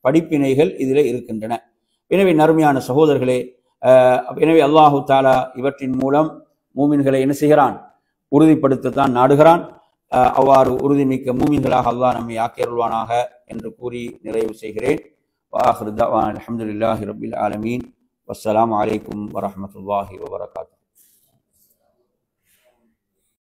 படிப்பினைகள் இதிலே இருக்கின்றன. எனவே நறுமையான சகோதரர்களே, எனவே அல்லாஹு தஆலா இவற்றின் மூலம் மூமின்களை என்ன செய்கிறான்? உறுதிப்படுத்தத்தான் நாடுகிறான். அவ்வாறு உறுதிமிக்க மூமின்களாக அல்லாஹ் நம்மை ஆக்கியருள்வானாக என்று கூறி நிறைவு செய்கிறேன். வஆகிரு தஅவானா அல்ஹம்துலில்லாஹி ரப்பில் ஆலமீன். வஸ்ஸலாமு அலைக்கும் வரஹ்மத்துல்லாஹி வபரகாத்துஹு.